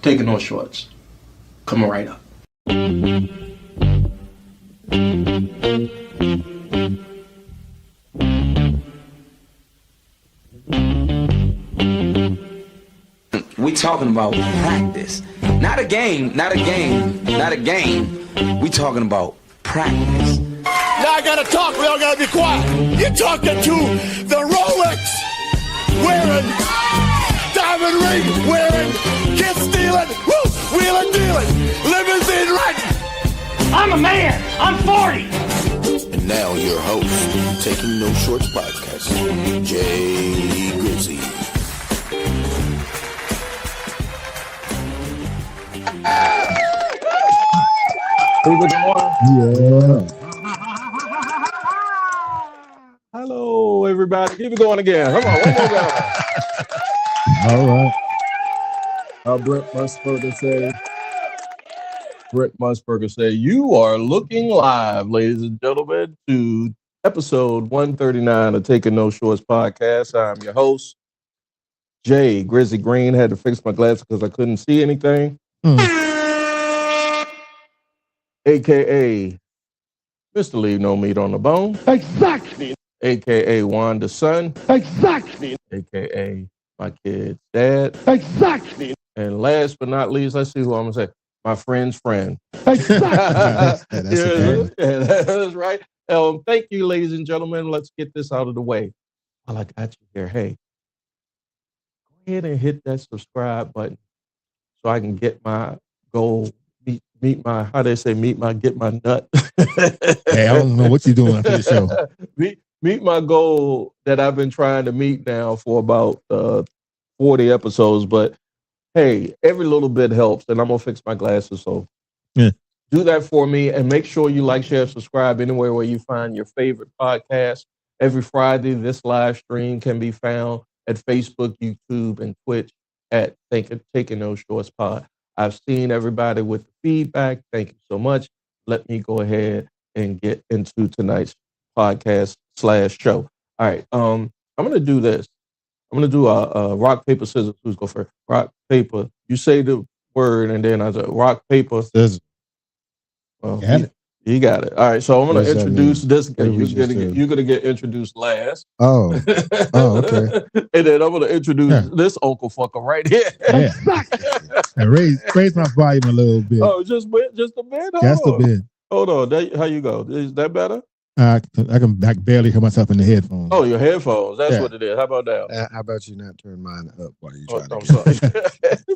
Taking no shorts. Coming right up. We talking about practice. Not a game. We talking about practice. Now I gotta talk, we all gotta be quiet. You're talking to the Rolex wearing, diamond ring wearing, kid stealing, wheeling dealing, limousine riding. I'm a man. I'm 40. And now your host, Taking No Shorts podcast, Jay Grizzy. Yeah. Hello, everybody. Keep it going again. Come on, one more time. All right. Brett Musburger said, you are looking live, ladies and gentlemen, to episode 139 of Taking No Shorts podcast. I'm your host, Jay Grizzly Green. Had to fix my glasses because I couldn't see anything. AKA Mr. Leave No Meat on the Bone. Exactly. AKA Wanda Son. Exactly. AKA my kid's dad. Exactly. And last but not least, let's see who I'm gonna say. My friend's friend. Exactly. That's right. Thank you, ladies and gentlemen. Let's get this out of the way. While I got you here, hey, go ahead and hit that subscribe button so I can get my goal. Meet my get my nut. Hey, I don't know what you're doing after the show. meet my goal that I've been trying to meet now for about 40 episodes. But hey, every little bit helps, and I'm gonna fix my glasses. So do that for me, and make sure you like, share, subscribe anywhere where you find your favorite podcast. Every Friday, this live stream can be found at Facebook, YouTube, and Twitch at Taking No Shorts Pod. I've seen everybody with the feedback. Thank you so much. Let me go ahead and get into tonight's podcast / show. All right. I'm going to do this. I'm going to do a rock, paper, scissors. Who's go first? Rock, paper. You say the word, and then I say rock, paper, scissors. Well, you got it. All right. So I'm going to introduce this guy. You're going to get introduced last. Oh, okay. And then I'm going to introduce this uncle fucker right here. Yeah. And raise my volume a little bit. Oh, just a bit? Just a bit. Hold on. How you go? Is that better? I can barely hear myself in the headphones. Oh, your headphones. That's what it is. How about that? How about you not turn mine up while you try I'm sorry.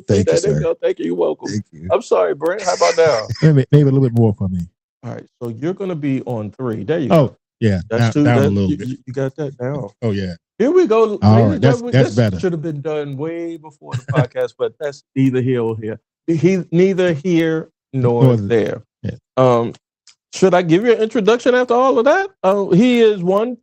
Thank you, sir. Thank you. You're welcome. Thank you. I'm sorry, Brent. How about now? Maybe a little bit more for me. All right. So you're going to be on 3. There you go. Oh, yeah. That's down a little bit. You got that down. Oh, yeah. Here we go. All right. That's better. Should have been done way before the podcast, but that's neither here or here. He's neither here nor there. Yeah. Should I give you an introduction after all of that? He is 1/4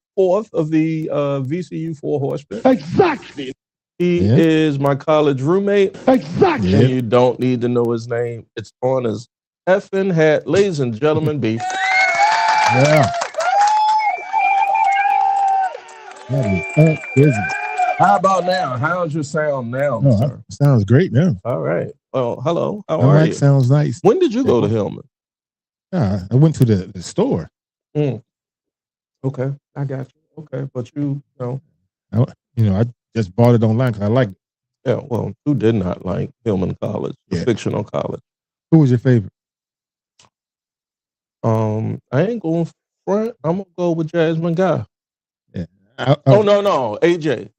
of the VCU 4 Horsemen. Exactly. He is my college roommate. Exactly. And you don't need to know his name. It's on his effing hat. Ladies and gentlemen, B. Yeah. How about now? How's your sound now, sir? Sounds great now. All right. Well, hello. How All are right, you? sounds nice. When did you go to Hillman? I went to the store. Okay, I got you. Okay, but you know. I just bought it online because I liked it. Yeah, well, who did not like Hillman College, the fictional college? Who was your favorite? I ain't going front. I'm gonna go with Jasmine Guy. Yeah. No, AJ.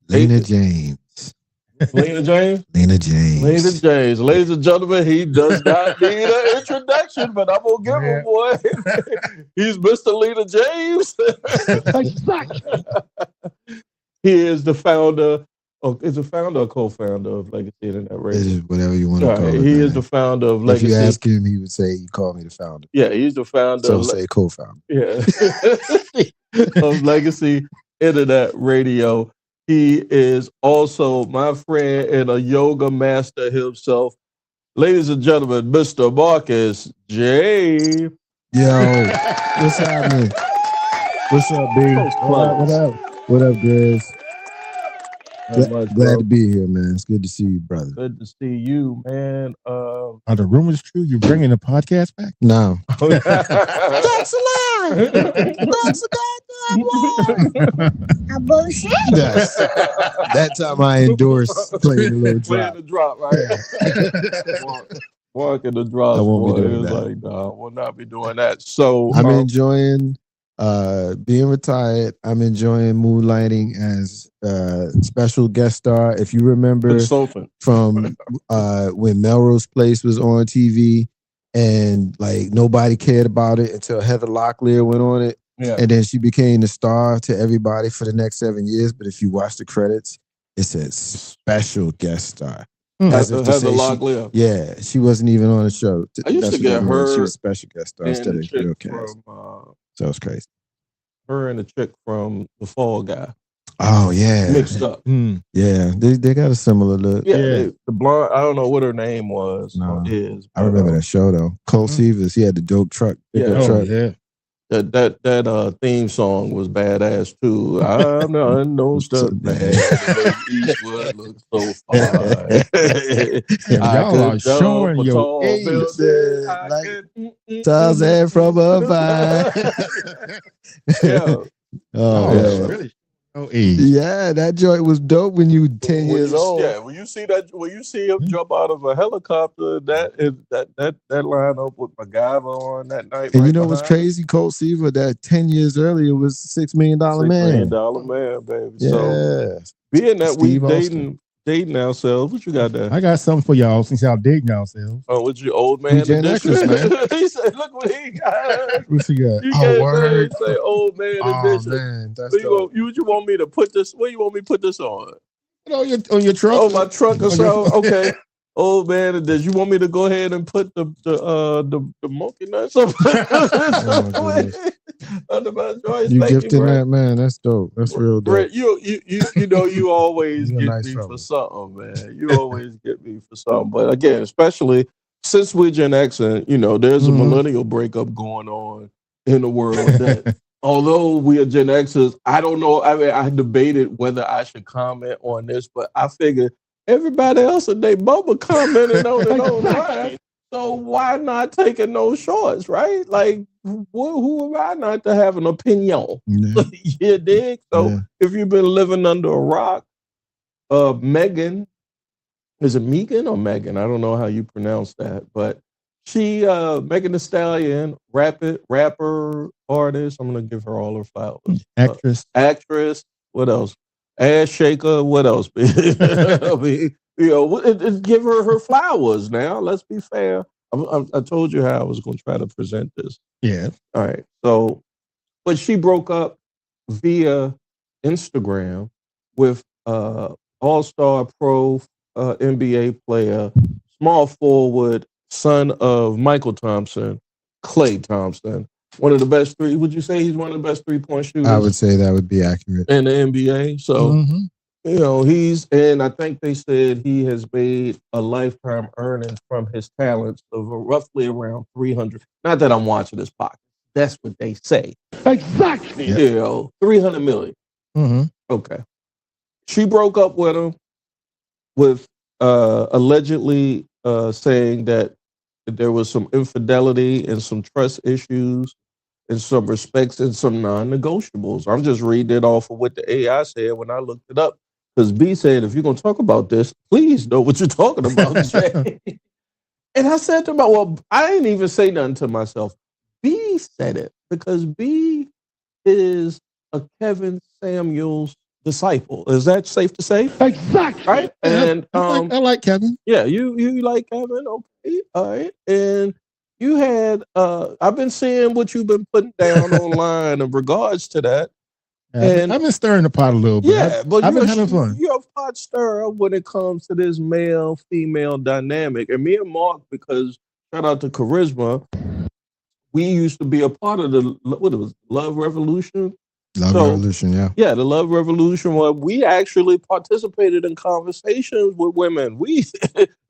Lena James. Lena James? Lena James. Lena James. Ladies and gentlemen, he does not need an introduction, but I'm going to give him one. He's Mr. Lena James. He is the founder. Is the founder or co-founder of Legacy Internet Radio? Whatever you want to call it. He is the founder of Legacy. If you ask him, he would say he called me the founder. Yeah, he's the founder. So say co-founder. Yeah. Of Legacy Internet Radio. He is also my friend and a yoga master himself. Ladies and gentlemen, Mr. Marcus J. Yo, what's happening? What's up, B? What up? What up, Grizz? Not much, Glad bro. to be here, man. It's good to see you, brother. Good to see you, man. Are the rumors true? You're bringing the podcast back? No. That's That's a lie. That's a goddamn lie. A bullshit. Yes. That time I endorsed playing a little Playing drop. the drop, right? Mark in the drop. I won't be boy. doing It was that. like, no, I will not be doing that. So I'm enjoying being retired. I'm enjoying moonlighting as special guest star. If you remember consultant. from when Melrose Place was on TV and like nobody cared about it until Heather Locklear went on it. Yeah. And then she became the star to everybody for the next 7 years. But if you watch the credits, it says special guest star. As if to Heather say Locklear. yeah, she wasn't even on the show. I used to That's get what I mean. her She was a special guest star and instead the of chick real cast. from So it's crazy. her and the chick from The Fall Guy Oh yeah, mixed up. Yeah, they got a similar look. Yeah, the blonde. I don't know what her name was. No. Or is. I remember that show though. Cole Seavers, he had the dope truck. pickup truck. Yeah. That theme song was badass too. I'm the unknown stuff man. Eastwood looks so fine. Y'all are showing your age. Tarzan from a vine. Yeah. Oh, yeah. Really? Oh, age. Yeah, that joint was dope when you 10 years old. Yeah, when you see him jump out of a helicopter, that line up with MacGyver on that night. And right you know what's behind crazy? Colt Seaver, that 10 years earlier was $6 million $6 man. million man, baby. Yeah. So being that we Steve dating ourselves, what you got there? I got something for y'all since y'all dating yourselves. Oh, what's your old man Gen edition? Xers, man. He said, "Look what he got." What you got? You Oh, can't word. say old man Oh edition. man, that's What dope. you want me to put this? Where you want me to put this on? On your truck? Oh, my truck or On your- so. Okay. Old man, does you want me to go ahead and put the monkey nuts up under my joints? You Thank gifting Brett. that, man. That's dope. That's real dope. Brett, you know you always You're a get nice me fellow. for something, man. You always get me for something. But again, especially since we're Gen X and there's a millennial breakup going on in the world that although we are Gen Xers, I don't know. I mean, I debated whether I should comment on this, but I figured everybody else and they bubble commenting on it online. So why not taking those shorts, right? Like, who am I not to have an opinion? Yeah. You dig? So Yeah. if you've been living under a rock, Megan, is it Megan or Megan? I don't know how you pronounce that, but she, Megan Thee Stallion, rapper, artist. I'm gonna give her all her flowers. Actress. What else? Ass shaker. What else? I mean, give her flowers. Now, let's be fair. I told you how I was going to try to present this. Yeah. All right. So, but she broke up via Instagram with all-star pro NBA player, small forward, son of Michael Thompson, Klay Thompson. One of the best three. Would you say he's one of the best 3-point shooters? I would say that would be accurate. In the NBA. So, and I think they said he has made a lifetime earnings from his talents of roughly around 300. Not that I'm watching this podcast. That's what they say. Exactly. 300 million. Okay. She broke up with him with allegedly saying that there was some infidelity and some trust issues and some respects and some non-negotiables. I'm just reading it off of what the AI said when I looked it up. Because B said, if you're going to talk about this, please know what you're talking about, Jay. And I said to him, well, I didn't even say nothing to myself. B said it because B is a Kevin Samuels disciple. Is that safe to say? Exactly. Right? And I like Kevin. Yeah, you like Kevin? Okay, all right. And you had I've been seeing what you've been putting down online in regards to that. And I've been stirring the pot a little bit. Yeah, but I've been having fun. You're a pot stirrer when it comes to this male-female dynamic. And me and Mark, because shout out to Charisma, we used to be a part of the Love Revolution. Revolution, yeah. Yeah, the Love Revolution, where we actually participated in conversations with women. We,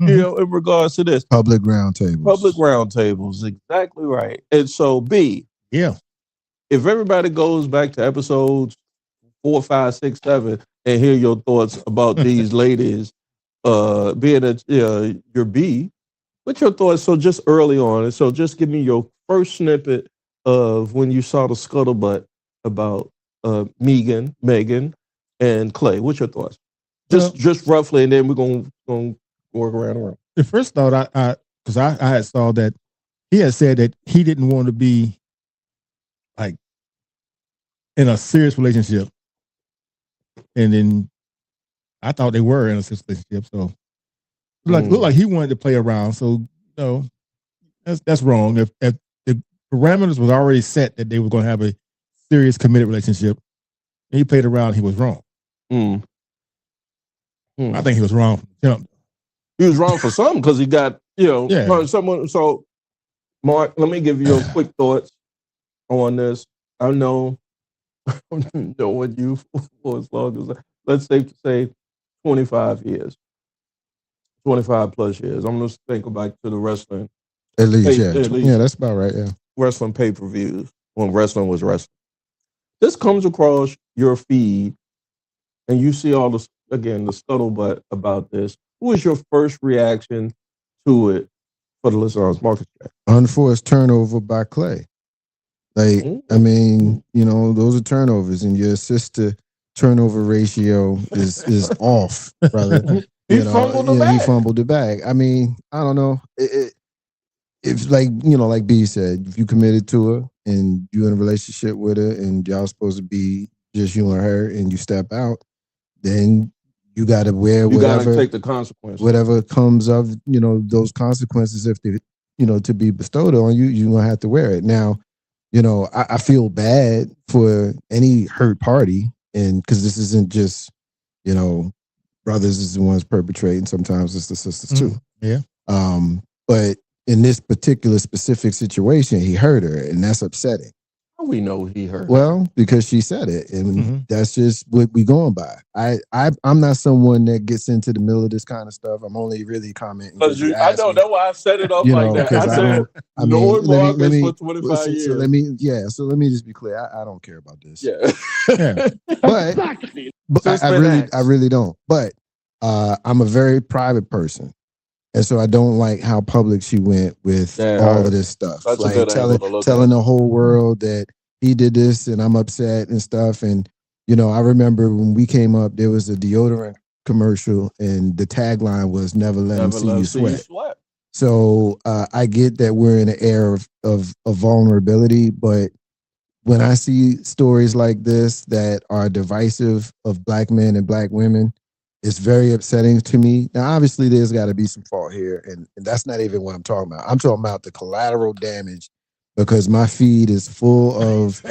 in regards to this. Public roundtables, exactly right. And so, B, yeah, if everybody goes back to episodes 4, 5, 6, 7, and hear your thoughts about these ladies, being that you're B. What's your thoughts? So just early on, so just give me your first snippet of when you saw the scuttlebutt about Megan, and Clay. What's your thoughts? Just roughly, and then we're gonna work around. The first thought because I had saw that he had said that he didn't want to be like in a serious relationship, and then I thought they were in a serious relationship. So looked like he wanted to play around. So that's wrong. If the parameters was already set that they were going to have a serious committed relationship, and he played around, he was wrong. I think he was wrong from the jump. He was wrong for something because he got someone. So Mark, let me give you your quick thoughts on this. I know knowing you for as long as, let's say 25 years, 25 plus years. I'm going to think back to the wrestling. At least. Yeah, that's about right, yeah. Wrestling pay-per-views when wrestling was wrestling. This comes across your feed and you see all the scuttlebutt about this. What was your first reaction to it for the listeners? Marcus? Unforced turnover by Clay. Like, I mean, those are turnovers, and your assist to turnover ratio is off, brother. He fumbled the bag. He fumbled the bag. I mean, I don't know. If like B said, if you committed to her and you're in a relationship with her and y'all supposed to be just you and her, and you step out, then you got to wear whatever. You got to take the consequences. Whatever comes of those consequences, if they to be bestowed on you, you're gonna have to wear it. Now, I feel bad for any hurt party, and because this isn't just brothers is the ones perpetrating. Sometimes it's the sisters too. Yeah. But in this particular specific situation, he hurt her, and that's upsetting. How we know he hurt her? Well, because she said it, and that's just what we going by. I'm not someone that gets into the middle of this kind of stuff. I'm only really commenting. I know that's why I set it up like that. I said, knowing Marcus for 25 years. So let me just be clear. I don't care about this. Yeah. But I really don't. But I'm a very private person. And so I don't like how public she went with all of this stuff. That's like telling the whole world that he did this and I'm upset and stuff. And, I remember when we came up, there was a deodorant commercial and the tagline was never let him see you sweat. So I get that we're in an era of vulnerability, but when I see stories like this that are divisive of black men and black women, it's very upsetting to me. Now, obviously, there's got to be some fault here, and that's not even what I'm talking about. I'm talking about the collateral damage, because my feed is full of,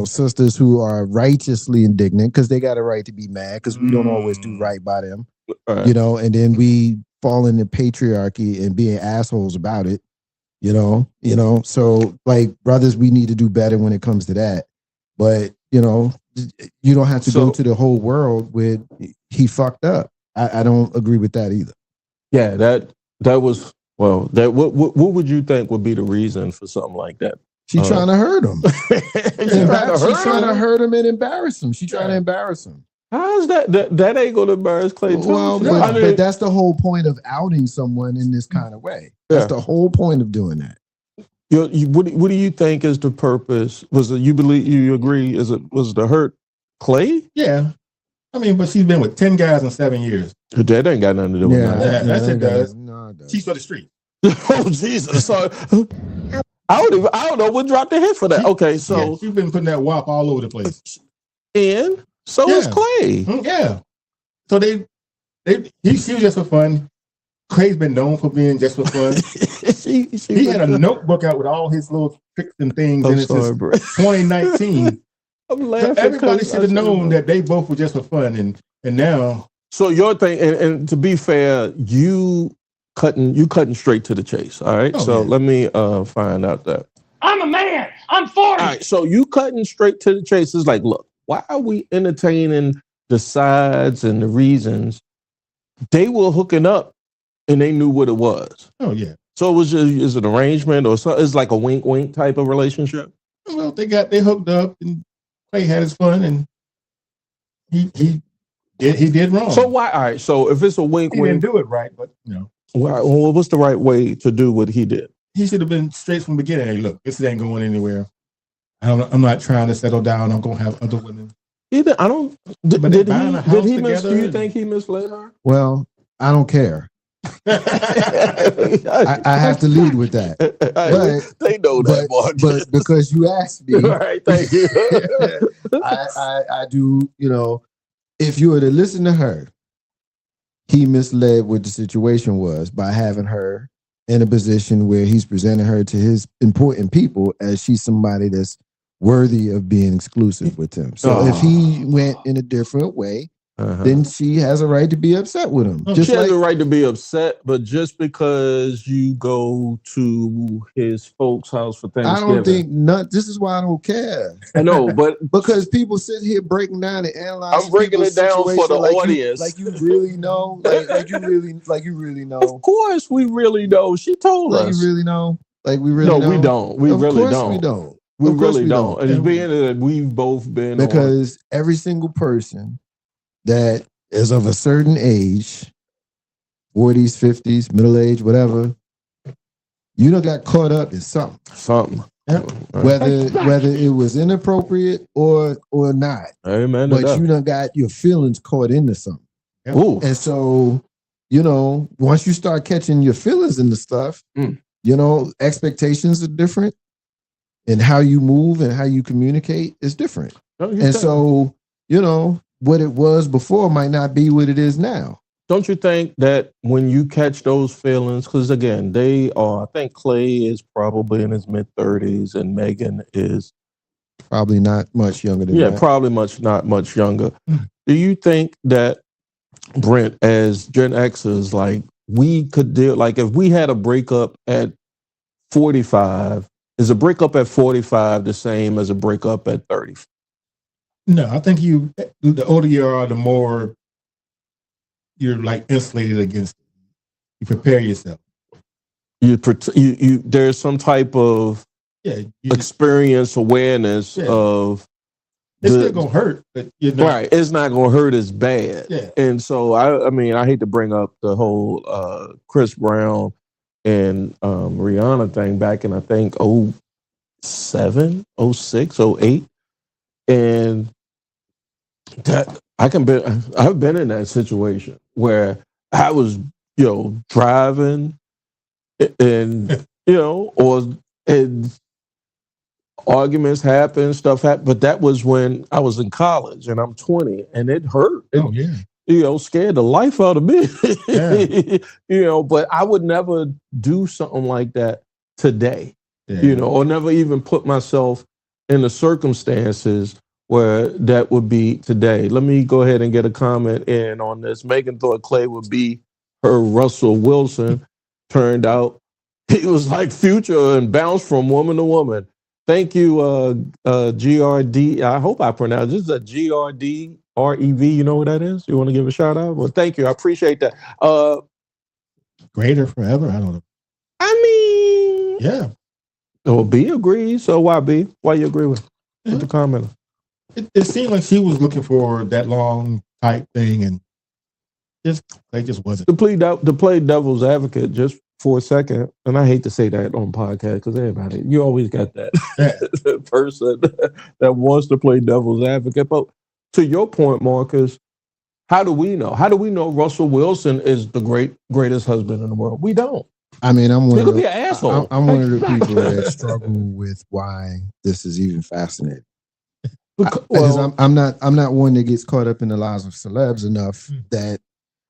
sisters who are righteously indignant because they got a right to be mad because we don't always do right by them, and then we fall into patriarchy and being assholes about it, So, like, brothers, we need to do better when it comes to that. But, you don't have to go to the whole world with he fucked up. I don't agree with that either. Yeah, that was that. What would you think would be the reason for something like that? She's trying to hurt him. She's trying to hurt him and embarrass him. She's trying to embarrass him. How is that? That ain't gonna embarrass Clay. Well, but that's the whole point of outing someone in this kind of way. That's the whole point of doing that. What do you think is the purpose? Was it you agree? Was the hurt Clay? Yeah. I mean, but she's been with 10 guys in 7 years. That ain't got nothing to do with that. Yes, it does. No, it does. She's for the street. Oh, Jesus. So, I don't know what dropped the hit for that. Okay, so. She's been putting that WAP all over the place. And so is Clay. Yeah. So she was just for fun. Clay's been known for being just for fun. He had a notebook out with all his little tricks and things in it since 2019. I'm laughing. Everybody should have known that they both were just for fun, and now. So your thing, and to be fair, you cutting straight to the chase. All right. Let me find out that I'm a man. I'm 40. All right. So you cutting straight to the chase is like, look, why are we entertaining the sides and the reasons? They were hooking up, and they knew what it was. Oh yeah. So it was just is an arrangement or so? It's like a wink wink type of relationship. Well, they hooked up and Clay had his fun, and he He did wrong. So why? All right. So if it's a wink, He didn't wink, do it right, but well, what's the right way to do what he did? he should have been straight from the beginning. Hey, look, this ain't going anywhere. I'm not trying to settle down. I'm gonna have other women. Either I don't. Did he? Do you think he misled her? Well, I don't care. I have to lead with that. But they know that, Mark. But because you asked me, all right, thank you. I do. If you were to listen to her, he misled what the situation was by having her in a position where he's presenting her to his important people as she's somebody that's worthy of being exclusive with him. So if he went in a different way, then she has a right to be upset with him. She has a right to be upset, but just because you go to his folks' house for Thanksgiving, I don't think this is why I don't care. I know, but because people sit here breaking down and analyzing. I'm breaking it down for the audience. Like you really know, like you really know. Of course, we really know. She told us. Like you really know. Like we really know. No, we don't. We really don't. We don't. We really don't. And it's being that we've both been because every single person that is of a certain age, 40s, 50s, middle age, whatever, you done got caught up in something. Yep. Whether it was inappropriate or not. Amen. But you done got your feelings caught into something. Yep. Ooh. And so, once you start catching your feelings into stuff, expectations are different. And how you move and how you communicate is different. So, what it was before might not be what it is now. Don't you think that when you catch those feelings, because again, I think Clay is probably in his mid-30s and Megan is probably not much younger than that. Yeah, probably not much younger. Do you think that, Brent, as Gen Xers, like we could deal, like if we had a breakup at 45, is a breakup at 45 the same as a breakup at 30? No, I think the older you are, the more you're like insulated against it. You prepare yourself. There's some type of experience, awareness of it's still gonna hurt, but right. It's not gonna hurt as bad. Yeah. And so I hate to bring up the whole Chris Brown and Rihanna thing back in I think 07, 06, 08. And that I've been in that situation where I was, driving and, and arguments happen, stuff happened. But that was when I was in college and I'm 20 and it hurt. Scared the life out of me. But I would never do something like that today, or never even put myself in the circumstances where that would be today. Let me go ahead and get a comment in on this. Megan thought Clay would be her Russell Wilson. Turned out he was like Future and bounced from woman to woman. Thank you, GRD. I hope I pronounced this. Is a GRDREV. You know what that is? You want to give a shout out? Well, thank you. I appreciate that. Greater forever? I don't know. I mean, yeah. Well, B agrees. So why B? Why you agree with the comment? It seemed like she was looking for that long type thing, and they just wasn't. To play devil's advocate just for a second, and I hate to say that on podcast because everybody, you always got that person that wants to play devil's advocate. But to your point, Marcus, how do we know? How do we know Russell Wilson is the greatest husband in the world? We don't. I mean, I'm one of be an asshole. I'm one of the people that struggle with why this is even fascinating. Because I'm not one that gets caught up in the lives of celebs enough that,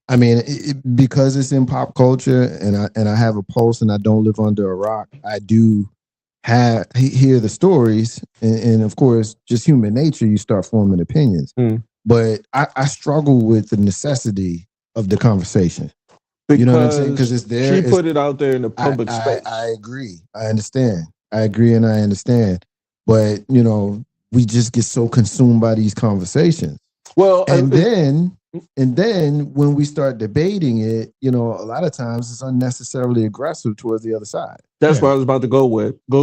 I mean, because it's in pop culture and I have a pulse and I don't live under a rock. I do hear the stories and of course, just human nature. You start forming opinions, but I struggle with the necessity of the conversation. Because you know what I'm saying? Because it's there. She put it out there in the public space. I agree. I understand. I agree and I understand. But we just get so consumed by these conversations. Well, and then when we start debating it, a lot of times it's unnecessarily aggressive towards the other side. That's what I was about to go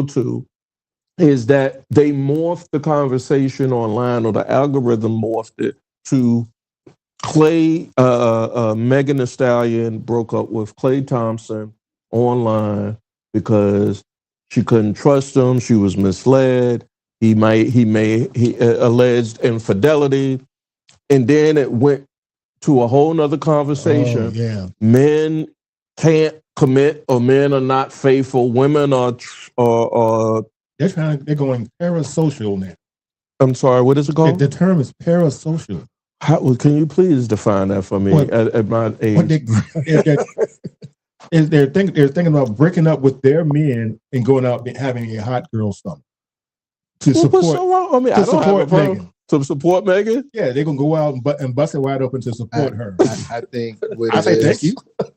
to, is that they morphed the conversation online, or the algorithm morphed it to Megan Thee Stallion broke up with Klay Thompson online because she couldn't trust him. She was misled. He alleged infidelity, and then it went to a whole nother conversation. Oh, yeah. Men can't commit, or men are not faithful. Women are they're going parasocial now. I'm sorry, what is it called? The term is parasocial. Can you please define that for me at my age? They're thinking about breaking up with their men and going out and having a hot girl summer to support. What's so wrong? I mean, I don't support Megan. To support Megan? Yeah, they're gonna go out and bust it wide open to support her. I think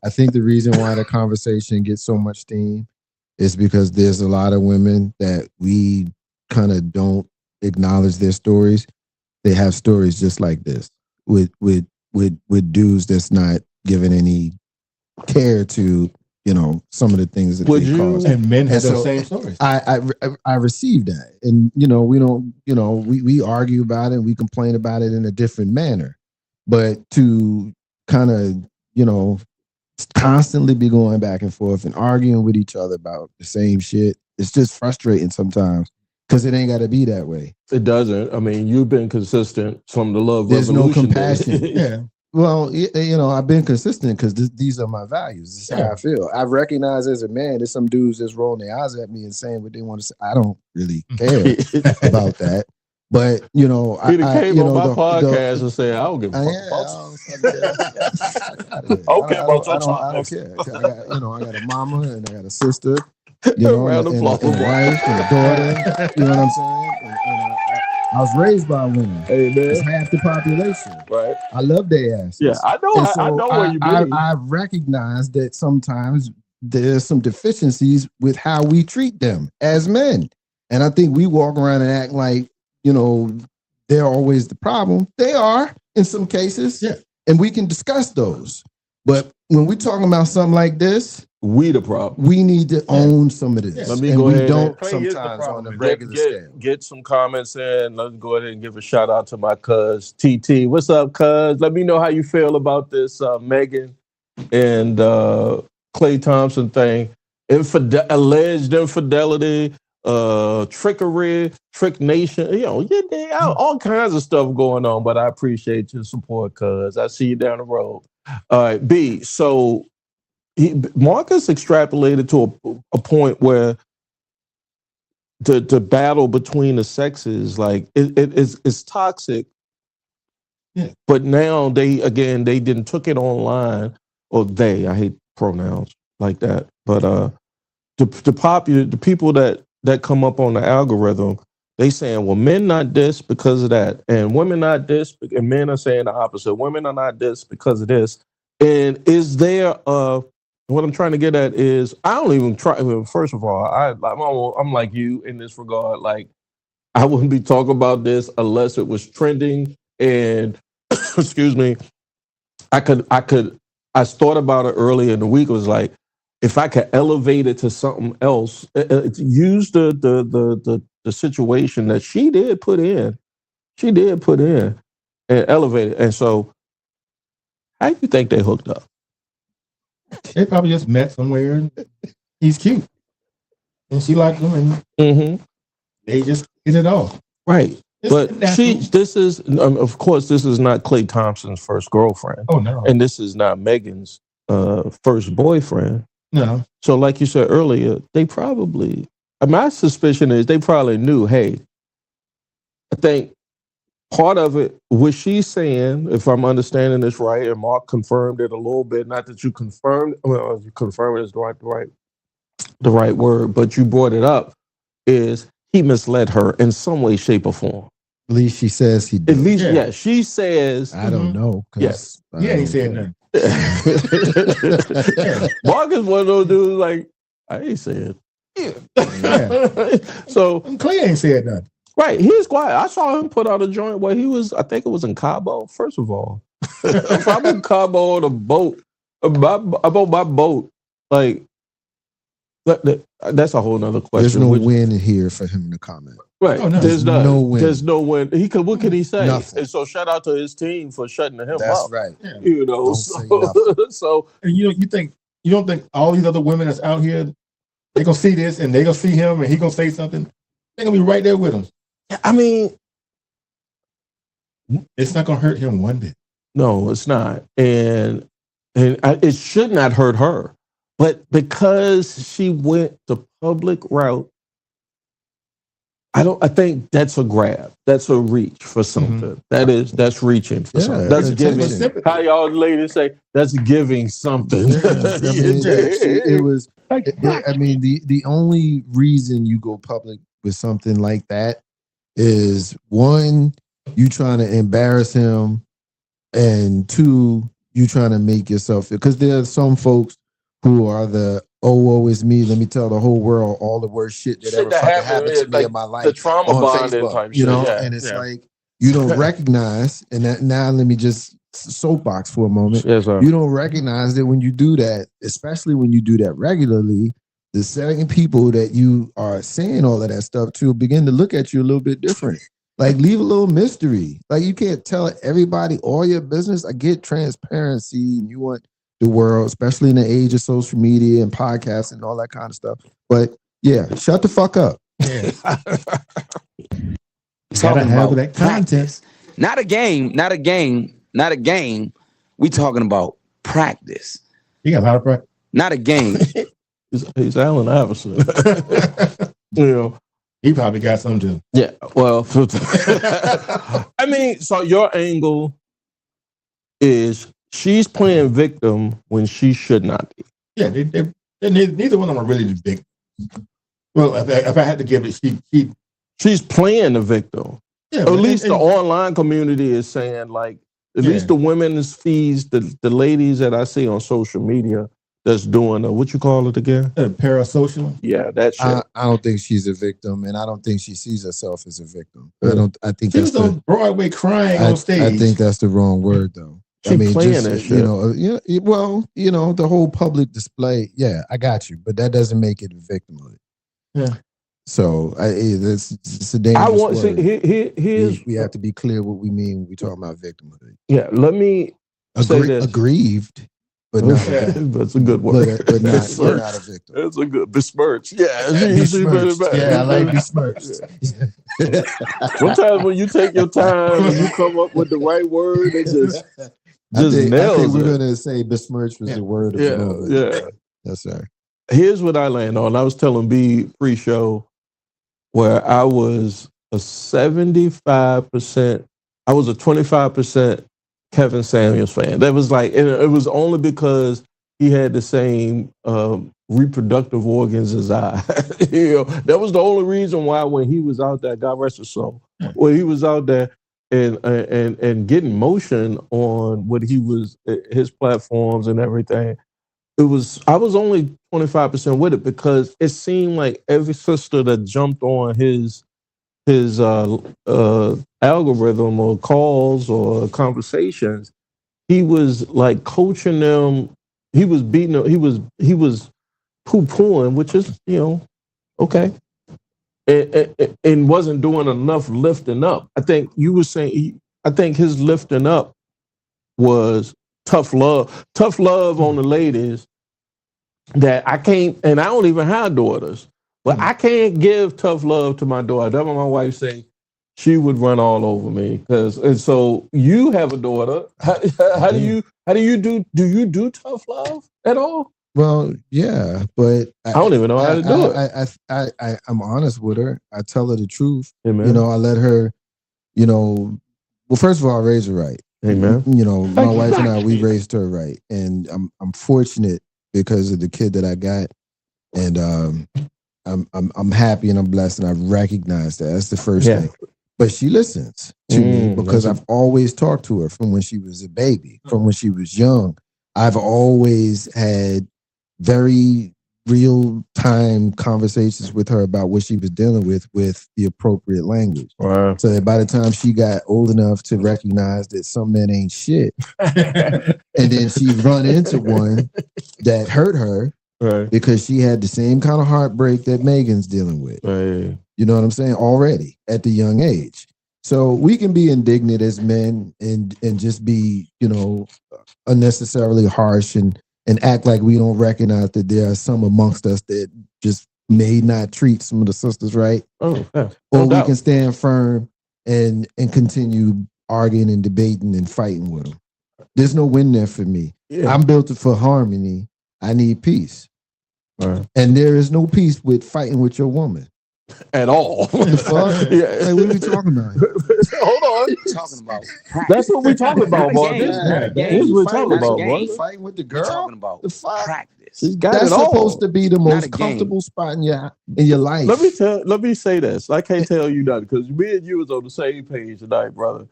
I think the reason why the conversation gets so much steam is because there's a lot of women that we kind of don't acknowledge their stories. They have stories just like this with dudes that's not giving any care to some of the things that they cause. And men have the same stories. I received that, and we don't we argue about it, we complain about it in a different manner, but to kind of constantly be going back and forth and arguing with each other about the same shit, it's just frustrating sometimes because it ain't got to be that way. It doesn't. I mean, you've been consistent from the love There's revolution. No compassion. Yeah. Well, I've been consistent because these are my values. This is how I feel. I recognize as a man, there's some dudes that's rolling their eyes at me and saying what they want to say. I don't really care about that. But he came on my podcast and said, "I don't give a fuck." Okay, I don't care. I got a mama and I got a sister. And a wife and a daughter. You know what I'm saying? And I was raised by women. Hey, man. It's half the population. Right. I love their asses. Yeah, I know. So I know where you been. I recognize that sometimes there's some deficiencies with how we treat them as men. And I think we walk around and act like, they're always the problem. They are in some cases. Yeah. And we can discuss those. But when we're talking about something like this, we the problem. We need to own some of this. Yes. Let me go ahead. Don't sometimes on the regular scale. Get some comments in. Let's go ahead and give a shout out to my cuz TT. What's up, cuz? Let me know how you feel about this Megan and Klay Thompson thing. Alleged infidelity, trickery, Trick Nation. All kinds of stuff going on. But I appreciate your support, cuz. I see you down the road. All right, B. So Marcus extrapolated to a point where the battle between the sexes, like it's toxic. Yeah. But now they didn't took it online, or I hate pronouns like that. But the people that come up on the algorithm, they saying, well, men not this because of that, and women not this, and men are saying the opposite. Women are not this because of this. And is there what I'm trying to get at is I don't even try. First of all, I'm like you in this regard. Like I wouldn't be talking about this unless it was trending. And excuse me, I thought about it earlier in the week. It was like if I could elevate it to something else, use the situation that she did put in, and elevate it. And so, how do you think they hooked up? They probably just met somewhere. He's cute, and she liked him, and they just hit it off. Right, but this is, of course, this is not Klay Thompson's first girlfriend. Oh no, and this is not Megan's first boyfriend. No. So, like you said earlier, they probably. My suspicion is they probably knew. Hey, I think. Part of it, what she's saying, if I'm understanding this right, and Mark confirmed it a little bit, not that you confirmed, well, you confirmed is the right word, but you brought it up, is he misled her in some way, shape, or form. At least she says he did. At least, yeah, she says. I don't know. Yes. He ain't saying nothing. Mark is one of those dudes like, I ain't saying. Yeah. So Klay ain't said nothing. Right, he was quiet. I saw him put out a joint where he was, I think it was in Cabo. First of all, if I'm in Cabo on a boat, about my boat, like, That's a whole nother question. There's no win here for him to comment. Right. Oh, no. There's no win. There's no win. What can he say? Nothing. And so shout out to his team for shutting him That's up. right. Yeah. You know, Don't say nothing. so And you don't think all these other women that's out here, they gonna see this and they gonna see him and he gonna say something? They're gonna be right there with him. I mean, It's not gonna hurt him one bit. no, it's not, and it should not hurt her, but because she went the public route, I think that's a grab. That's a reach for something. Mm-hmm. That's reaching for something. Yeah, That's it's giving. attention. How y'all ladies say? That's giving something. I mean, it was. I mean, the only reason you go public with something like that is one, you trying to embarrass him, and two, you trying to make yourself, because there are some folks who are the woe is me, let me tell the whole world all the worst shit that ever fucking happened to me in my life. The trauma on bonding Facebook, type you know, shit. Yeah, and it's like you don't recognize, and that, now let me just soapbox for a moment. Yes, sir. You don't recognize that when you do that, especially when you do that regularly, the same people that you are saying all of that stuff to begin to look at you a little bit different. Like, leave a little mystery. Like, you can't tell everybody all your business. I get transparency, and you want the world, especially in the age of social media and podcasts and all that kind of stuff. But yeah, shut the fuck up. Yeah. Talking have about that practice. Not a game. We talking about practice. He got a lot of practice. Not a game. He's Allen Iverson. You know. He probably got some too. Yeah. Well, I mean, so your angle is she's playing victim when she should not be. Yeah, neither one of them are really the big. Well, if I had to give it, she's playing the victim. Yeah, at least the online community is saying, like, at least the women's feeds, the ladies that I see on social media that's doing what you call it again? Parasocial. Yeah, that shit. I don't think she's a victim, and I don't think she sees herself as a victim. I think she was on Broadway crying on stage. I think that's the wrong word, though. She playing that shit. You know, the whole public display. Yeah, I got you, but that doesn't make it a victim of it. Yeah. So it's a dangerous word. We have to be clear what we mean when we talk about victimhood. Yeah, let me say this. Aggrieved, but not that's a good word. But not a victim. That's a good besmirched. Yeah, besmirched. Yeah, I like besmirched. Sometimes when you take your time and you come up with the right word, it just nails it. I think we're gonna say besmirched was the word of the moment. Yeah. Yes, sir. Here's what I land on. I was telling B pre-show where I was a 75%, I was a 25% Kevin Samuels fan. That was like, it was only because he had the same reproductive organs as I. You know, that was the only reason why when he was out there, God rest his soul, when he was out there and getting motion on what he was, his platforms and everything. I was only 25% with it because it seemed like every sister that jumped on his algorithm or calls or conversations, he was like coaching them. He was beating them. He was poo-pooing, which is, okay. And wasn't doing enough lifting up. I think you were saying, I think his lifting up was tough love on the ladies that I can't, and I don't even have daughters, but I can't give tough love to my daughter. That's what my wife say. She would run all over me and so you have a daughter. How do you do you do tough love at all? Well, yeah, but I don't even know how to do it. I'm honest with her. I tell her the truth. Amen. I let her, well, first of all, I raised her right. Amen. My wife and I, we raised her right. And I'm fortunate because of the kid that I got. And I'm happy and I'm blessed and I recognize that. That's the first thing. But she listens to me because I've always talked to her from when she was a baby, from when she was young. I've always had very real-time conversations with her about what she was dealing with the appropriate language. Wow. So that by the time she got old enough to recognize that some men ain't shit, and then she run into one that hurt her, Right. because she had the same kind of heartbreak that Megan's dealing with. Right. You know what I'm saying? Already at the young age. So we can be indignant as men and just be, unnecessarily harsh and act like we don't recognize that there are some amongst us that just may not treat some of the sisters right. Oh, yeah. Or we can stand firm and continue arguing and debating and fighting with them. There's no win there for me. Yeah. I'm built for harmony. I need peace. Right. And there is no peace with fighting with your woman. At all. The fuck? Yeah. Like, what are we talking about? Hold on. Talking about That's what we're talking about, Not a boy. game, not a game. This is what we're talking Not a about, game. boy. Fighting with the We're girl? talking about The fuck? practice. He's got That's it all. supposed to be the Not most a game. comfortable spot in your life. Let me say this. I can't tell you nothing because me and you was on the same page tonight, brother.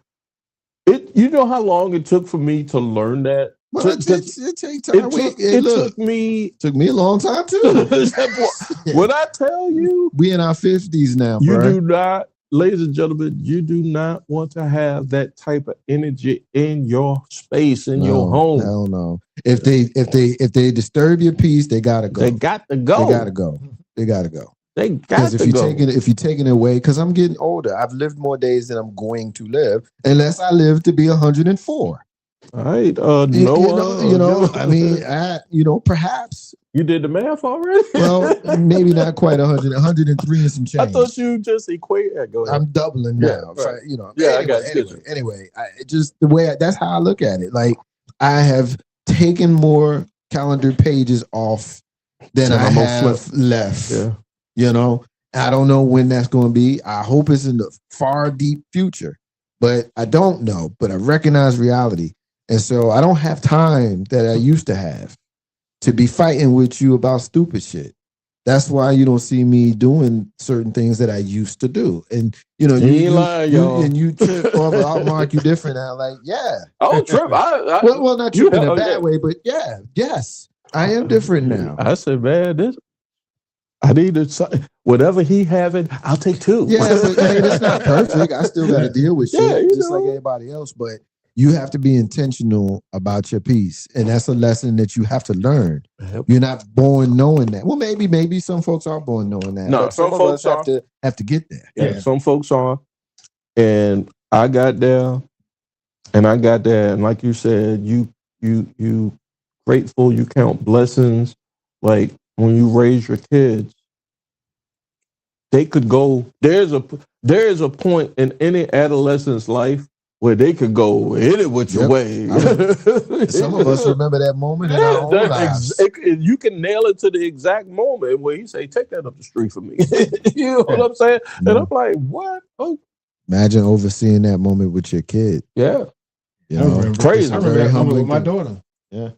You know how long it took for me to learn that? Well, it takes time. It took me a long time too. When I tell you, we in our 50s now, you bro. do not, ladies and gentlemen, you do not want to have that type of energy in your space, in your home. Hell no. If they disturb your peace, they gotta go. They got to go. They gotta go. They gotta go. They got Because to if go. you're taking it away, because I'm getting older, I've lived more days than I'm going to live, unless I live to be 104. All right, perhaps. You did the math already? Well, maybe not quite 100, 103 and some change. I thought you just equate. Go ahead. I'm doubling now. Yeah, right. I got it. Anyway, just the way that's how I look at it. Like, I have taken more calendar pages off than I have left. Yeah. I don't know when that's going to be. I hope it's in the far deep future, but I don't know. But I recognize reality. And so I don't have time that I used to have to be fighting with you about stupid shit. That's why you don't see me doing certain things that I used to do. And you trip off. I'll mark you different now. Like, yeah. Oh, trip. Well, not tripping in a bad way, but yes, I am different now. I said, man, I need to, whatever he having, I'll take two. Yeah, but it's not perfect. I still got to deal with shit just like everybody else. But you have to be intentional about your peace. And that's a lesson that you have to learn. Yep. You're not born knowing that. Well, maybe some folks are born knowing that. No, but some folks have to get there. Yeah, some folks are. And I got there. And like you said, you grateful, you count blessings. Like when you raise your kids, they could go, there's a point in any adolescent's life where they could go hit it with your way. Some of us remember that moment in our own lives. You can nail it to the exact moment where you say, take that up the street for me. You know what I'm saying? And I'm like, what? Oh. Imagine overseeing that moment with your kid. Yeah. Crazy. I remember that moment with my daughter. Yeah.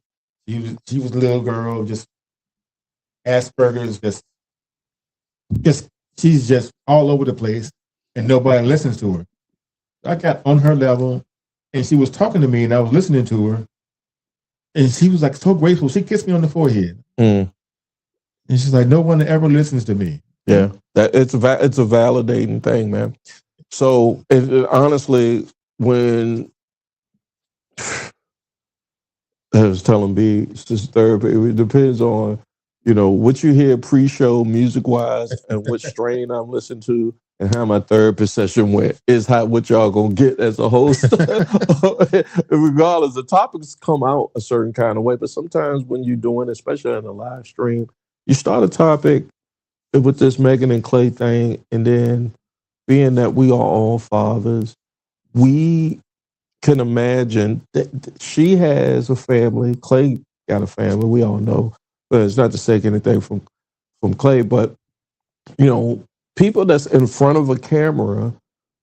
She was a little girl, just Asperger's, she's just all over the place and nobody listens to her. I got on her level and she was talking to me and I was listening to her and she was like so grateful. She kissed me on the forehead. And she's like, no one ever listens to me. Yeah, it's a validating thing, man. So honestly, when I was telling B, it's just therapy. It depends on, what you hear pre-show music-wise and what strain I'm listening to and how my therapy session went is what y'all gonna get as a host. Regardless, the topics come out a certain kind of way, but sometimes when you're doing, especially in a live stream, you start a topic with this Megan and Clay thing, and then being that we are all fathers, we can imagine that she has a family. Clay got a family, we all know. But it's not to take anything from Clay, but people that's in front of a camera,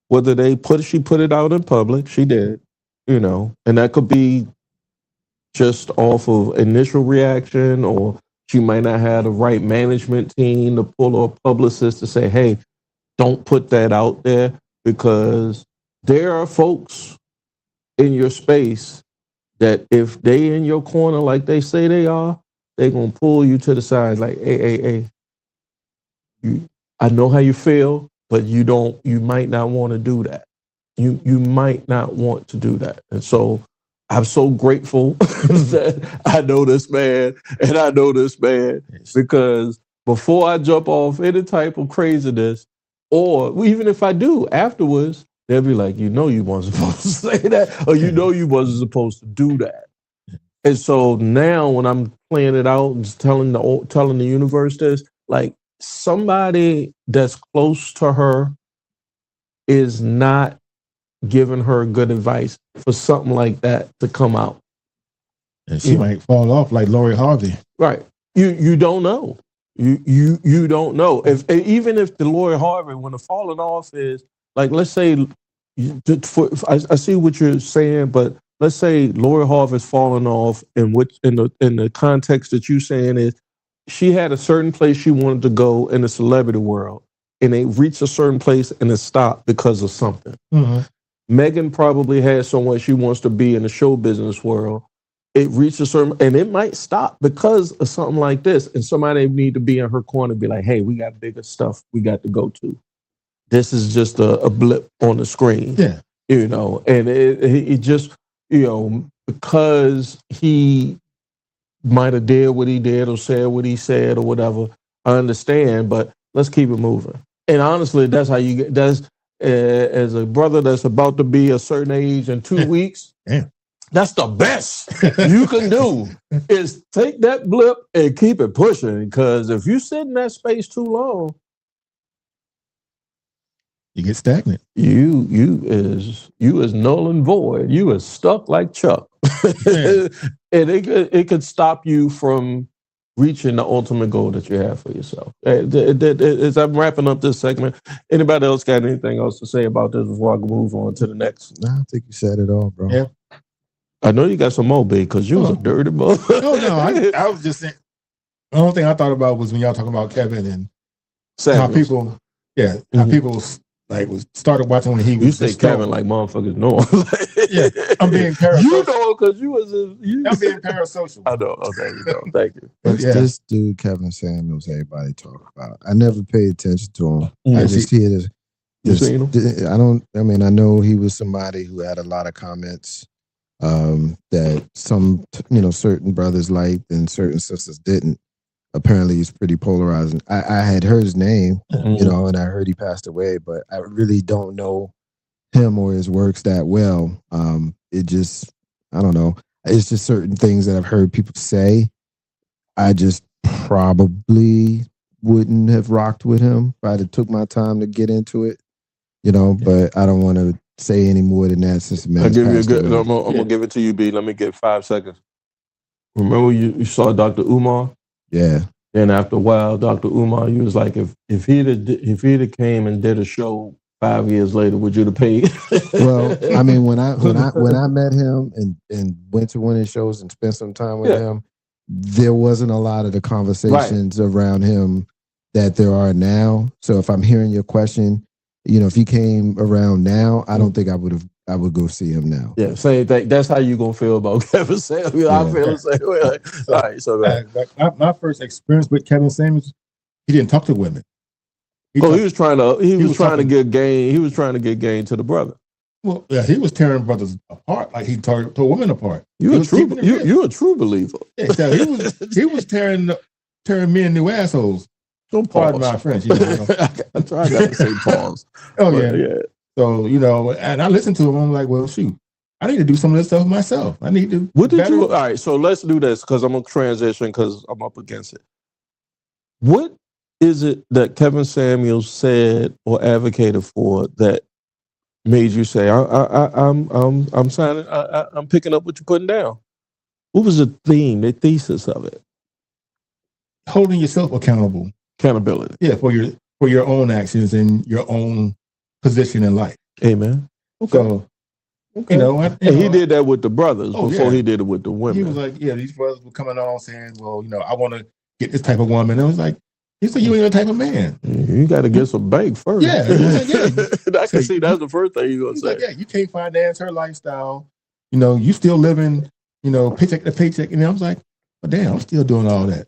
whether she put it out in public, she did, and that could be just off of initial reaction, or she might not have the right management team to pull a publicist to say, hey, don't put that out there, because there are folks in your space that if they in your corner like they say they are, they're going to pull you to the side like, hey, I know how you feel, but you might not want to do that. You might not want to do that. And so I'm so grateful that I know this man and I know this man, because before I jump off any type of craziness, or even if I do afterwards, they'll be like, you wasn't supposed to say that, or you wasn't supposed to do that. And so now when I'm playing it out and just telling the universe this, like, somebody that's close to her is not giving her good advice for something like that to come out. And she might fall off like Lori Harvey. Right. You don't know. You don't know. Even if the Lori Harvey, when the falling off is, like, let's say, I see what you're saying, but let's say Lori Harvey's falling off, and which in the context that you're saying is, she had a certain place she wanted to go in the celebrity world, and they reached a certain place and it stopped because of something. Mm-hmm. Megan probably has somewhere she wants to be in the show business world. It reached a certain, and it might stop because of something like this. And somebody need to be in her corner and be like, hey, we got bigger stuff we got to go to. This is just a blip on the screen. Yeah. And it just, because he might have did what he did or said what he said or whatever, I understand, but let's keep it moving. And honestly, that's how you get, as a brother that's about to be a certain age in 2 weeks, that's the best you can do, is take that blip and keep it pushing. Because if you sit in that space too long, you get stagnant. You is null and void. You is stuck like Chuck. And it could stop you from reaching the ultimate goal that you have for yourself. As I'm wrapping up this segment, anybody else got anything else to say about this before I move on to the next? No, I think you said it all, bro. Yeah. I know you got some more, big, because you was a dirty boy. No, I was just saying. The only thing I thought about was when y'all talking about Kevin and how people, how people started watching when he was. You say Kevin like motherfuckers know. Yeah, I'm being parasocial. You know, because you was. I'm being parasocial. I know. Okay, thank you. It's this dude, Kevin Samuels, everybody talk about. I never paid attention to him. I just hear this. You seen him? I know he was somebody who had a lot of comments that some, certain brothers liked and certain sisters didn't. Apparently, he's pretty polarizing. I had heard his name, and I heard he passed away, but I really don't know him or his works that well. It just, I don't know. It's just certain things that I've heard people say. I just probably wouldn't have rocked with him if I'd have took my time to get into it, but I don't want to say any more than that since the man. I'll give you a good. I'm gonna give it to you, B. Let me get 5 seconds. Remember you saw Dr. Umar? Yeah. Then after a while, Dr. Umar, you was like, if he'd have came and did a show 5 years later, would you have paid? Well, I mean, when I met him and went to one of his shows and spent some time with him, there wasn't a lot of the conversations around him that there are now. So if I'm hearing your question, if he came around now, I don't think I would go see him now. Yeah, same thing. That's how you gonna feel about Kevin Samuels. I feel the same way. All right, so my first experience with Kevin Samuels, he didn't talk to women. He was trying to get gain. He was trying to get gain to the brother. Well, yeah, he was tearing brothers apart like he tore women apart. You a true believer. Yeah, so he was tearing men new assholes. Don't pardon my French. I try not to say pause. Yeah. So and I listened to him. I'm like, well, shoot, I need to do some of this stuff myself. I need to. What did you? All right, so let's do this because I'm gonna transition because I'm up against it. What is it that Kevin Samuels said or advocated for that made you say, I'm signing, I'm picking up what you're putting down? What was the theme, the thesis of it? Holding yourself accountable. Accountability. Yeah, for your own actions and your own position in life. Amen. Okay. So, he did that with the brothers before he did it with the women. He was like, these brothers were coming on saying, well, I want to get this type of woman. And I was like, he said, you ain't the type of man. You got to get some bank first. Yeah. I can see that's the first thing you're going to say. Like, yeah, you can't finance her lifestyle. You still living, paycheck to paycheck. And I was like, but damn, I'm still doing all that.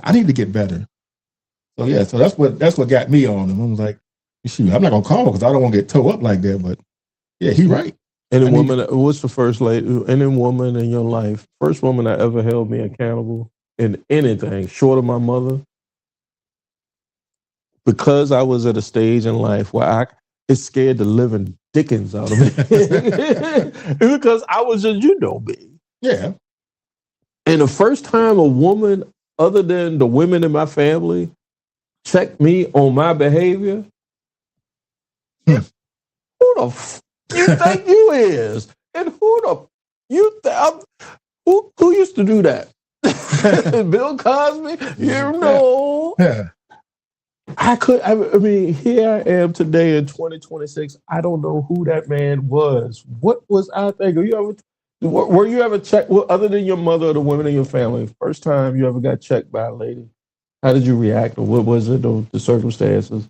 I need to get better. So that's what got me on him. I was like, shoot, I'm not going to call because I don't want to get towed up like that. But yeah, he right. Any woman, what's the first lady, any woman in your life, first woman that ever held me accountable in anything short of my mother, because I was at a stage in life where it scared the living dickens out of me. Because I was just, me. Yeah. And the first time a woman, other than the women in my family, checked me on my behavior, who the you think you is? And who used to do that? Bill Cosby? Yeah. I mean, here I am today in 2026. I don't know who that man was. What was I thinking? Were you ever checked, other than your mother or the women in your family, first time you ever got checked by a lady? How did you react, or what was it, or the circumstances?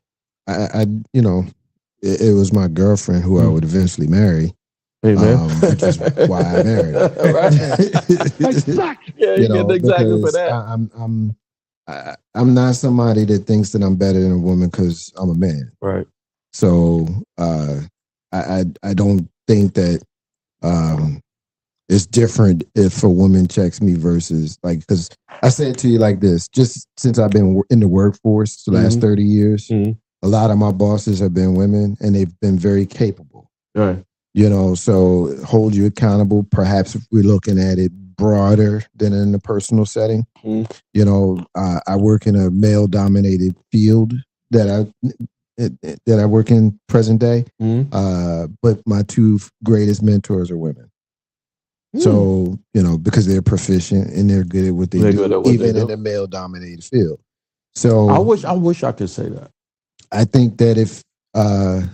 It was my girlfriend who I would eventually marry. Amen. Which is why I married her. Yeah, you get exactly for that. I'm not somebody that thinks that I'm better than a woman because I'm a man. Right. So I don't think that it's different if a woman checks me versus because I say it to you like this, just since I've been in the workforce the last 30 years, a lot of my bosses have been women and they've been very capable. Right. So hold you accountable. Perhaps if we're looking at it broader than in the personal setting, I work in a male dominated field that I work in present day. But my two greatest mentors are women. So, because they're proficient and they're good at what they do, even in a male dominated field. So I wish I could say that. I think that if I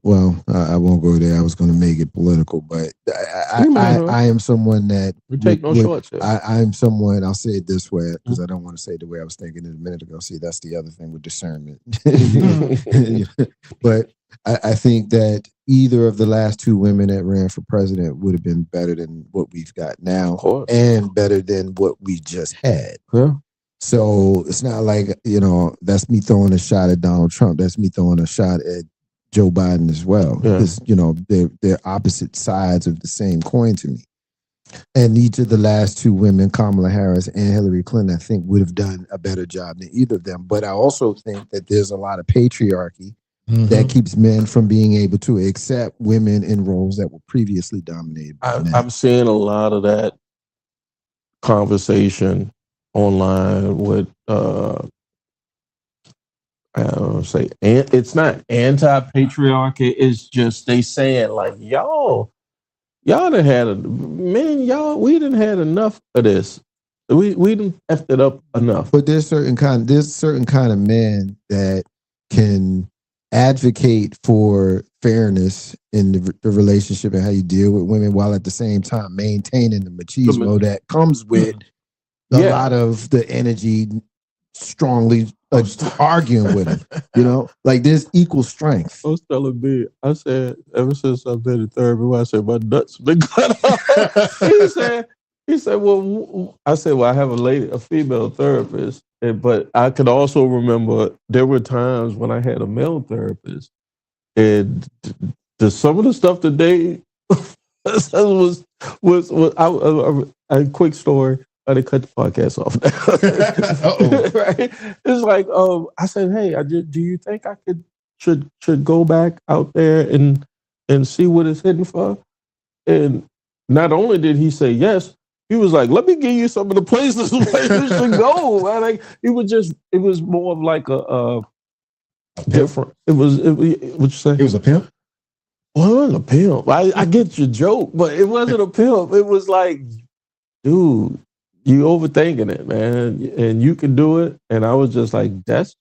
won't go there. I was going to make it political, but I am someone that we take no shorts. I am someone. I'll say it this way because I don't want to say it the way I was thinking it a minute ago. See, that's the other thing with discernment. But I think that either of the last two women that ran for president would have been better than what we've got now, and better than what we just had. Yeah. So it's not like that's me throwing a shot at Donald Trump. That's me throwing a shot at Joe Biden as well, because they're opposite sides of the same coin to me. And each of the last two women, Kamala Harris and Hillary Clinton, I think would have done a better job than either of them. But I also think that there's a lot of patriarchy that keeps men from being able to accept women in roles that were previously dominated by men. I'm seeing a lot of that conversation online with I don't say, and it's not anti-patriarchy. It's just they saying like y'all done had we didn't had enough of this. We didn't effed it up enough. But there's certain kind of men that can advocate for fairness in the relationship and how you deal with women, while at the same time maintaining the machismo that comes with a lot of the energy, strongly arguing with him. Like there's equal strength. I was telling B, I said, ever since I've been in therapy, I said my nuts been cut off. he said, well, I said, well, I have a female therapist, but I could also remember there were times when I had a male therapist, and some of the stuff that they was a quick story. They cut the podcast off now. Right? It's like, I said, hey, do you think I should go back out there and see what it's hitting for? And not only did he say yes, he was like, let me give you some of the places you should go. Man. Like, it was more of like a different. What you say? It was a pimp? Well, it wasn't a pimp. I get your joke, but it wasn't a pimp. It was like, dude, you overthinking it, man, and you can do it. And I was just like, that's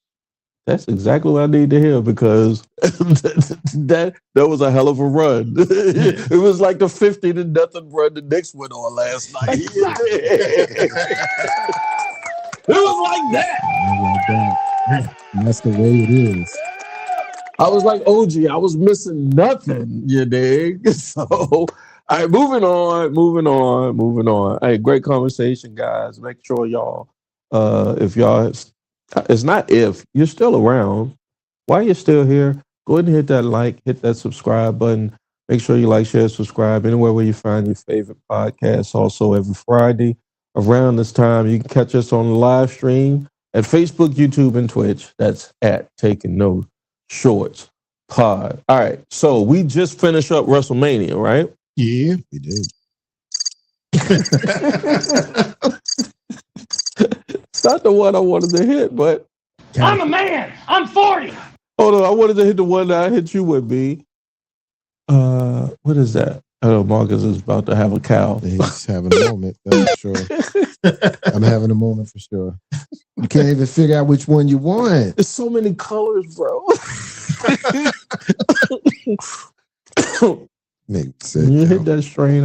exactly what I need to hear, because that was a hell of a run. It was like the 50-0 run the Knicks went on last night. It was like that. And that's the way it is. I was like, OG, I was missing nothing, you dig? So, all right, moving on. Hey, great conversation, guys. Make sure y'all, if y'all, it's not if, you're still around. While you're still here, go ahead and hit that like, hit that subscribe button. Make sure you like, share, subscribe anywhere where you find your favorite podcasts. Also, every Friday around this time, you can catch us on the live stream at Facebook, YouTube, and Twitch. That's at Taking No Shorts Pod. All right, so we just finished up WrestleMania, right? Yeah, we did. It's not the one I wanted to hit, but I'm a man. I'm 40. hold on, I wanted to hit the one that I hit you with, B. What is that? Oh, Marcus is about to have a cow. He's having a moment, that's for sure. I'm having a moment for sure. You can't even figure out which one you want. There's so many colors, bro. Makes sense. You hit that strain,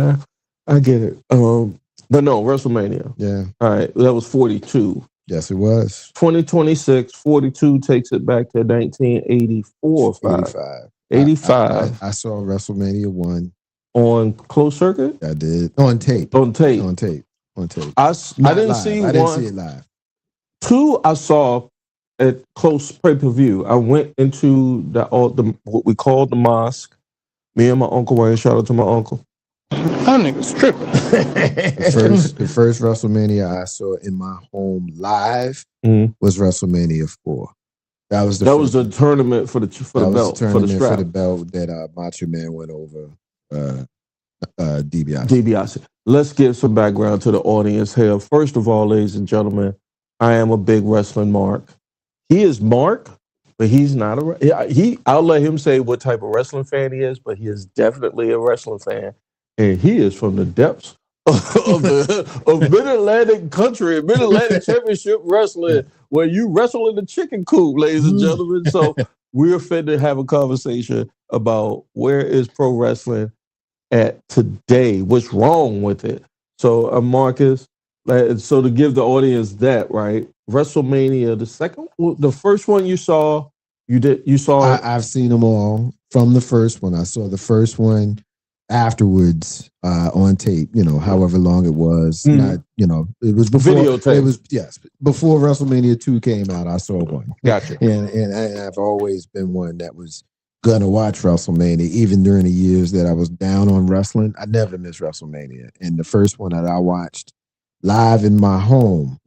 I get it. But no, WrestleMania. Yeah. All right, that was 42. Yes, it was. 2026, 42 takes it back to 1984. 85. I saw WrestleMania 1. On closed circuit? I did. On tape. I didn't live. See it live. 2, I saw at close pay-per-view. I went into the what we called the mosque. Me and my uncle Wayne. Shout out to my uncle. That nigga's tripping. The first WrestleMania I saw in my home live was WrestleMania 4. That was the tournament for the belt, for the strap. For the belt that Macho Man went over DiBiase. DiBiase. Let's give some background to the audience here. First of all, ladies and gentlemen, I am a big wrestling mark. He is Mark, but he's not I'll let him say what type of wrestling fan he is, but he is definitely a wrestling fan. And he is from the depths of Mid-Atlantic country, Mid-Atlantic Championship Wrestling, where you wrestle in the chicken coop, ladies and gentlemen. So we're fit to have a conversation about where is pro wrestling at today, what's wrong with it. So Marcus, so to give the audience that, right? WrestleMania, the first one you saw, I've seen them all from the first one. I saw the first one afterwards on tape, however long it was. Not, it was before videotape. It was before WrestleMania 2 came out. I saw one. Gotcha. And I've always been one that was gonna watch WrestleMania, even during the years that I was down on wrestling. I never missed WrestleMania. And the first one that I watched live in my home,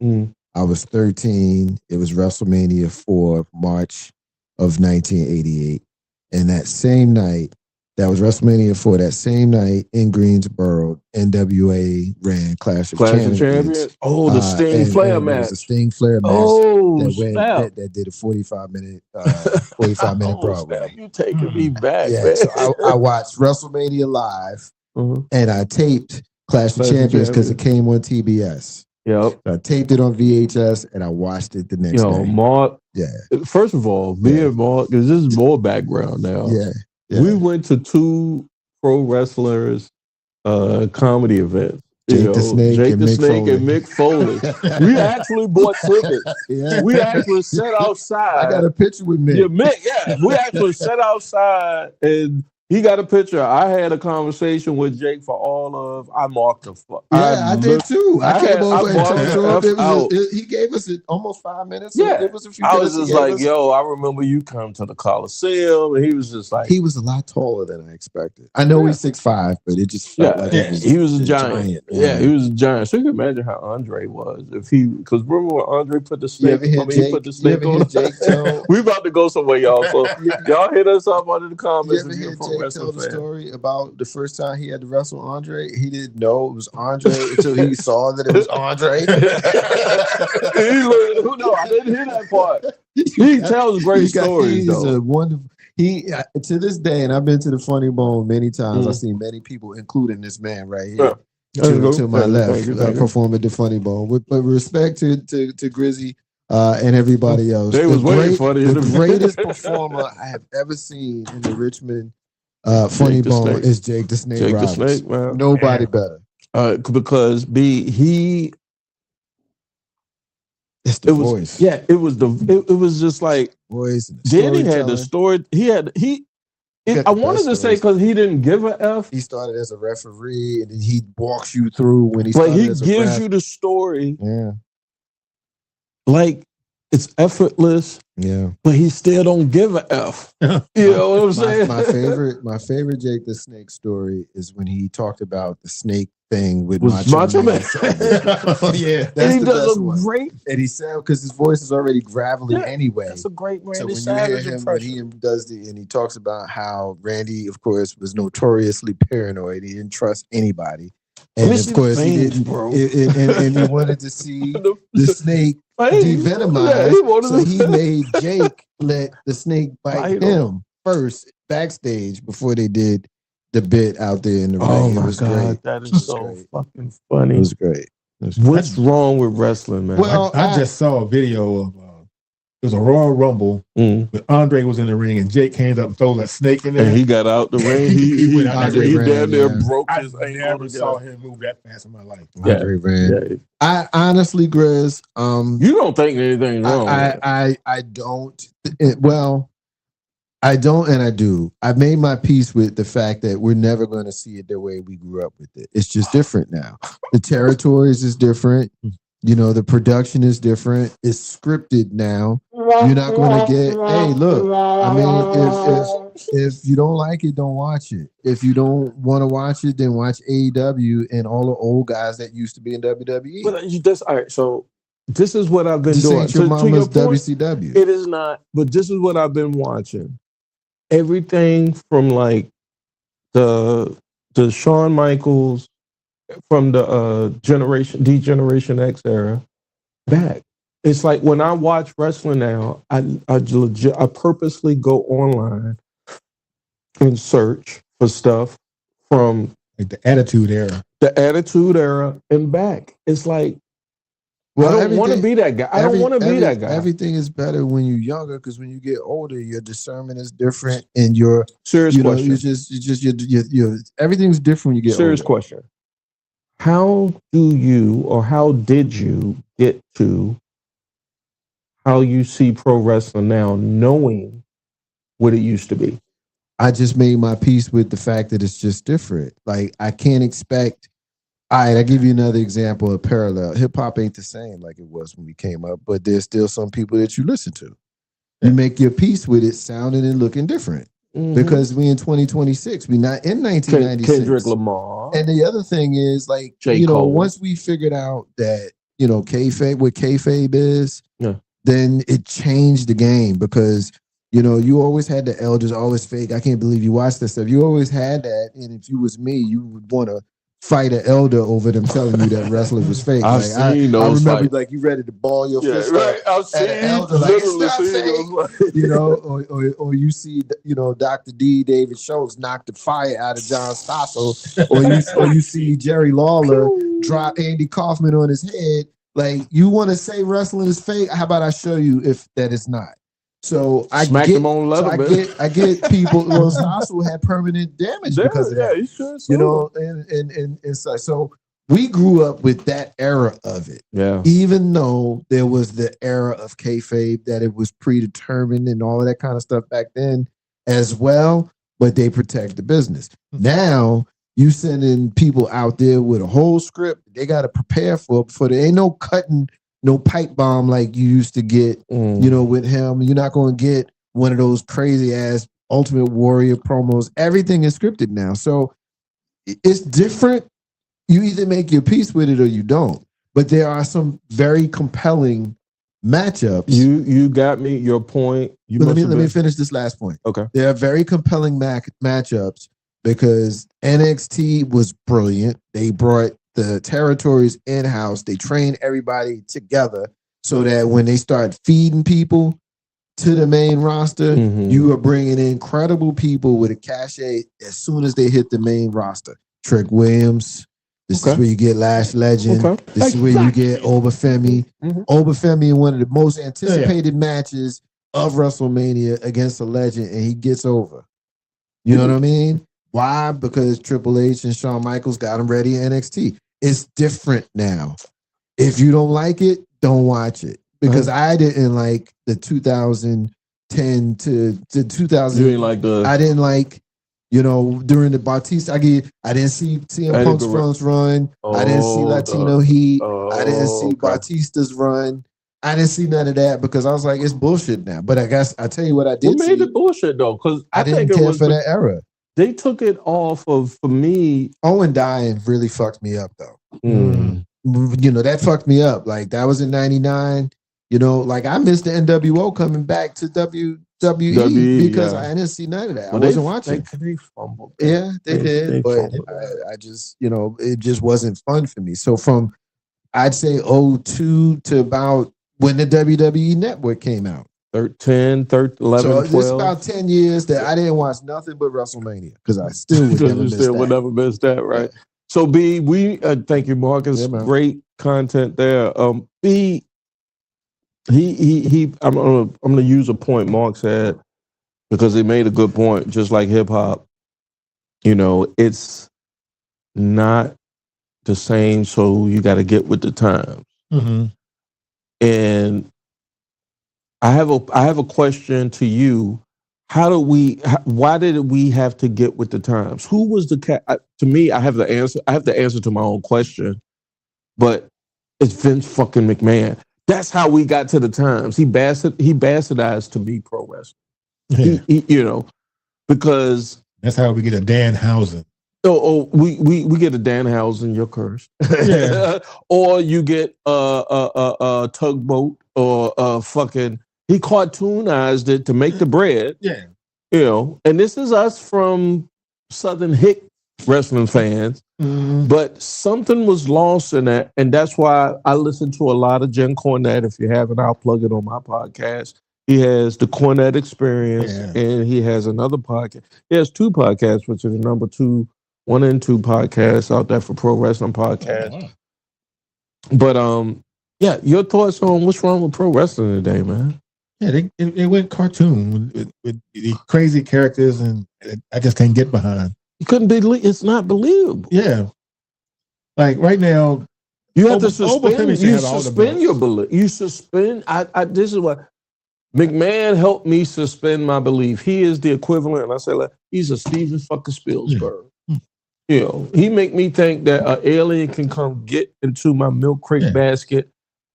I was 13. It was WrestleMania 4, March of 1988. And that same night, that was WrestleMania 4. That same night in Greensboro, NWA ran Clash of Champions. Oh, the Sting Flair match. The Sting Flair match. Oh, that did a 45-minute Broadway. You taking me back, yeah, man. So I watched WrestleMania live, and I taped Clash of Champions because it came on TBS. Yep. So I taped it on VHS, and I watched it the next day. Mark. Yeah. First of all, me and Mark, because this is more background now. Yeah. We went to 2 pro wrestlers comedy events. Jake the Snake and Mick Foley. We actually bought tickets. Yeah. We actually sat outside. I got a picture with Mick. Yeah, Mick, yeah. We actually sat outside and he got a picture. I had a conversation with Jake for all of, I marked the fuck. Yeah, I did too. I came over and talked to him. He gave us almost 5 minutes. Yeah. It was a few I was minutes just like, yo, I remember you come to the Coliseum. And he was just like. He was a lot taller than I expected. I know he's 6'5", but it just felt like he was a giant. Yeah, he was a giant. So you can imagine how Andre was. Because remember when Andre put the snake on? Jake we about to go somewhere, y'all. So y'all hit us up under the comments. You ever hear Jake tell the story about the first time he had to wrestle Andre? He didn't know it was Andre until he saw that it was Andre. No, I didn't hear that part. He tells great stories, He's a wonderful. He to this day, and I've been to the Funny Bone many times. I've seen many people, including this man right here, to my left, perform at the Funny Bone. But respect to Grizzy and everybody else. They was waiting for the greatest performer I have ever seen in the Richmond Funny Bone is Jake the Snake Roberts. The Snake, man. Nobody better. Because It's the voice. Yeah, it was just like voice. Then he had the story. I wanted to say because he didn't give a F. He started as a referee, and then he walks you through when he. But he gives you the story. Yeah. Like It's effortless. Yeah. But he still don't give a F. You know what I'm saying? My favorite Jake the Snake story is when he talked about the snake thing with Was Macho Man. Yeah. That's he the does best a one. great. And he said, because his voice is already gravelly anyway. That's a great Randy So when you Savage hear him, impression. when he does and he talks about how Randy, of course, was notoriously paranoid. He didn't trust anybody. And of course, he didn't. Bro. And he wanted to see the snake Veins. devenomized. Yeah, he wanted So to- he made Jake let the snake bite Bite him first backstage before they did the bit out there in the ring. Oh It my was God, great. that is so great. fucking It funny. was great. What's wrong with wrestling, man? Well, I just saw a video of it was a Royal Rumble, but Andre was in the ring and Jake came up and threw that snake in there. And he got out the ring. He went out Andre there. ran, damn near yeah. broke I his ankle. never saw him move that fast in my life. Andre ran. I honestly, Grizz, You don't think anything's wrong. I don't. Well, I don't, and I do. I've made my peace with the fact that we're never going to see it the way we grew up with it. It's just different now. The territories is different. You know, the production is different. It's scripted now. You're not going to get. Hey, look. I mean, if you don't like it, don't watch it. If you don't want to watch it, then watch AEW and all the old guys that used to be in WWE. But all right. So this is what I've been This doing. ain't your To mama's your point, WCW. it is not. But this is what I've been watching. Everything from like the Shawn Michaels, from the Generation X era back. It's like when I watch wrestling now, I purposely go online and search for stuff from Like the Attitude Era. And back. It's like, Well, I don't want to be that guy. I don't want to be that guy. Everything is better when you're younger, because when you get older, your discernment is different, and your Serious question. you're everything's different when you get Serious older. question. How did you get to how you see pro wrestling now, knowing what it used to be? I just made my peace with the fact that it's just different. Like, I can't expect. All right, I'll give you another example of parallel. Hip hop ain't the same like it was when we came up, but there's still some people that you listen to. You make your peace with it sounding and looking different. Because we in 2026, we not in 1996. Kendrick Lamar. And the other thing is, like, J. Cole. once we figured out that, kayfabe, what kayfabe is, then it changed the game, because, you always had the elders, always fake. I can't believe you watched that stuff. You always had that. And if you was me, you would want to fight an elder over them telling you that wrestling was fake. I remember, fights. like, you ready to ball your fist right. I've at an elder, like, it's not fake. Or you see, Dr. D. David Schultz knock the fire out of John Stossel, or you see Jerry Lawler drop Andy Kaufman on his head. Like, you want to say wrestling is fake? How about I show you if that is not? So I Smack get, them on leather, I get people. Well, Stossel had permanent damage because of that. he should. And so we grew up with that era of it. Yeah. Even though there was the era of kayfabe, that it was predetermined and all of that kind of stuff back then as well, but they protect the business. Now you sending people out there with a whole script they got to prepare for there ain't no cutting, no pipe bomb like you used to get, with him. You're not going to get one of those crazy ass Ultimate Warrior promos. Everything is scripted now. So it's different. You either make your peace with it or you don't. But there are some very compelling matchups. You got me. Your point. Let me finish this last point. Okay. There are very compelling matchups because NXT was brilliant. They brought the territories in-house. They trained everybody together so that when they start feeding people to the main roster, you are bringing in credible people with a cachet as soon as they hit the main roster. Trick Williams. This is where you get Lash Legend. This is where you get Obafemi. Obafemi in one of the most anticipated matches of WrestleMania against a legend, and he gets over. You know what I mean? Why? Because Triple H and Shawn Michaels got him ready in NXT. It's different now. If you don't like it, don't watch it. Because I didn't like the 2010 to 2000. You ain't like I didn't like, during the Batista. I didn't see CM Punk's first run. I didn't see Latino Heat. I didn't see Batista's run. I didn't see none of that because I was like, it's bullshit now. But I guess I tell you what I did. What made it bullshit though? Because I didn't care for that era. They took it off of, for me. Owen dying really fucked me up though. Mm. You know, that fucked me up. Like that was in '99. You know, like I missed the NWO coming back to WWE because I didn't see none of that. Well, I wasn't watching. They fumbled. Yeah, they did. But I just, you know, it just wasn't fun for me. So from, I'd say 02 to about when the WWE Network came out. 11, so 12. It's about 10 years that I didn't watch nothing but WrestleMania because I still would never miss that. Right? Yeah. So B, we thank you, Marcus. Yeah, great content there. B, I'm gonna use a point Mark said because he made a good point. Just like hip hop, you know, it's not the same. So you got to get with the times. Mm-hmm. And I have a question to you. Why did we have to get with the times? Who was the cat? To me, I have the answer. I have the answer to my own question, but it's Vince fucking McMahon. That's how we got to the times. He bastardized to be pro wrestling. Yeah. He, you know, because that's how we get a Danhausen. We get a Danhausen. You're cursed. Yeah. Or you get a tugboat or fucking. He cartoonized it to make the bread. Yeah. You know, and this is us from Southern Hick wrestling fans. Mm-hmm. But something was lost in that. And that's why I listen to a lot of Jen Cornette. If you haven't, I'll plug it on my podcast. He has the Cornette Experience and he has another podcast. He has two podcasts, which are the number 1 and 2 podcasts out there for pro wrestling podcasts. But yeah, your thoughts on what's wrong with pro wrestling today, man? Yeah, they went cartoon with the crazy characters, and I just can't get behind. You couldn't believe it's not believable. Yeah, like right now, you have to suspend. You suspend your belief. You suspend. This is what McMahon helped me suspend my belief. He is the equivalent, and I say like he's a Steven fucking Spielberg. Yeah. You know, he make me think that an alien can come get into my milk crate basket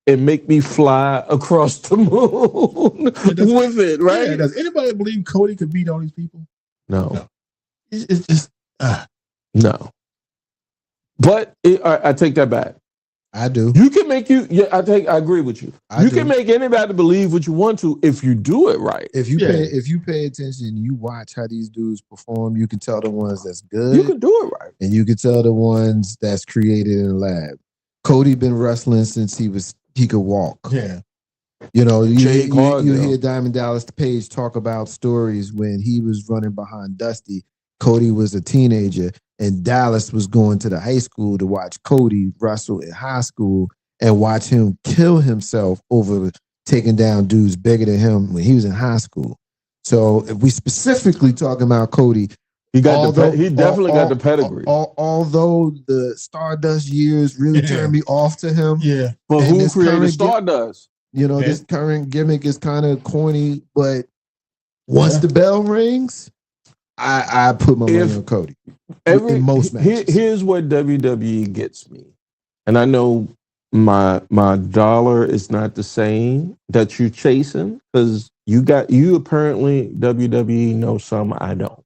and make me fly across the moon with it, right? Yeah, does anybody believe Cody could beat all these people? No. It's just no. But I take that back. I do. You can make I agree with you. You can make anybody believe what you want to if you do it right. If you pay attention, you watch how these dudes perform, you can tell the ones that's good. You can do it right. And you can tell the ones that's created in the lab. Cody been wrestling since he could walk. Yeah. You know, you hear Diamond Dallas Page talk about stories when he was running behind Dusty. Cody was a teenager, and Dallas was going to the high school to watch Cody wrestle in high school and watch him kill himself over taking down dudes bigger than him when he was in high school. So if we specifically talking about Cody, he definitely got the pedigree. Although the Stardust years really turned me off to him. Yeah. But who created Stardust? You know, this current gimmick is kind of corny, but once the bell rings, I put my money on Cody. In most matches. Here's what WWE gets me. And I know my dollar is not the same that you're chasing, because you apparently WWE know something I don't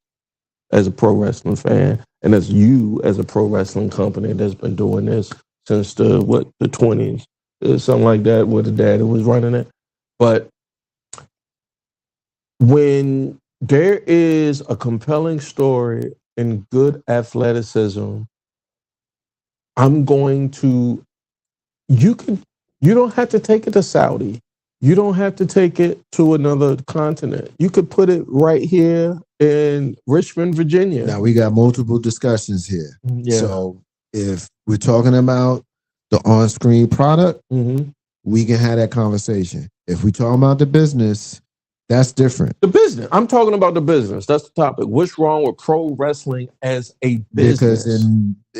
as a pro wrestling fan, and as you as a pro wrestling company that's been doing this since the 20s, something like that, where the daddy was running it. But when there is a compelling story and good athleticism, I'm going to, you don't have to take it to Saudi. You don't have to take it to another continent. You could put it right here in Richmond, Virginia. Now we got multiple discussions here. Yeah. So if we're talking about the on-screen product, we can have that conversation. If we're talking about the business, that's different. The business. I'm talking about the business. That's the topic. What's wrong with pro wrestling as a business? Because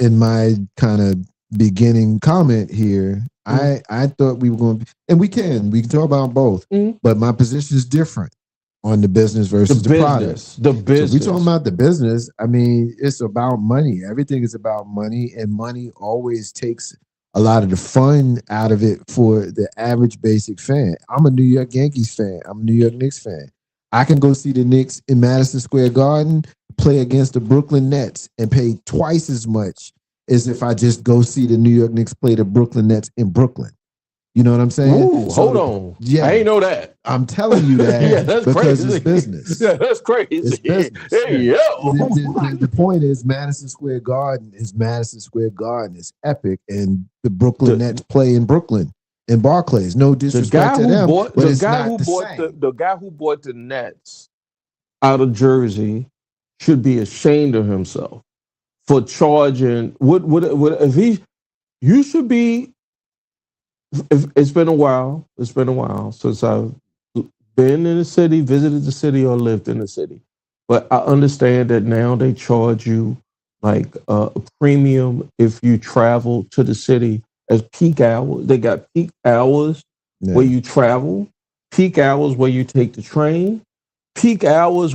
in my kind of beginning comment here, I thought we were going to, and we can talk about both, but my position is different on the business versus the product. The business. So we talking about the business. I mean, it's about money. Everything is about money, and money always takes a lot of the fun out of it for the average basic fan. I'm a New York Yankees fan. I'm a New York Knicks fan. I can go see the Knicks in Madison Square Garden play against the Brooklyn Nets and pay twice as much as if I just go see the New York Knicks play the Brooklyn Nets in Brooklyn. You know what I'm saying? Ooh, hold on. Yeah. I ain't know that. I'm telling you that Yeah, that's because crazy. it's business. Yeah, that's crazy. It's business. Hey, yo. The point is Madison Square Garden is epic, and the Brooklyn Nets play in Brooklyn in Barclays. No disrespect to them, but it's not the same. The guy who bought the Nets out of Jersey should be ashamed of himself for charging. If he? You should be. It's been a while. It's been a while since I've been in the city, visited the city, or lived in the city. But I understand that now they charge you like a premium if you travel to the city as peak hours. They got peak hours where you travel, peak hours where you take the train, peak hours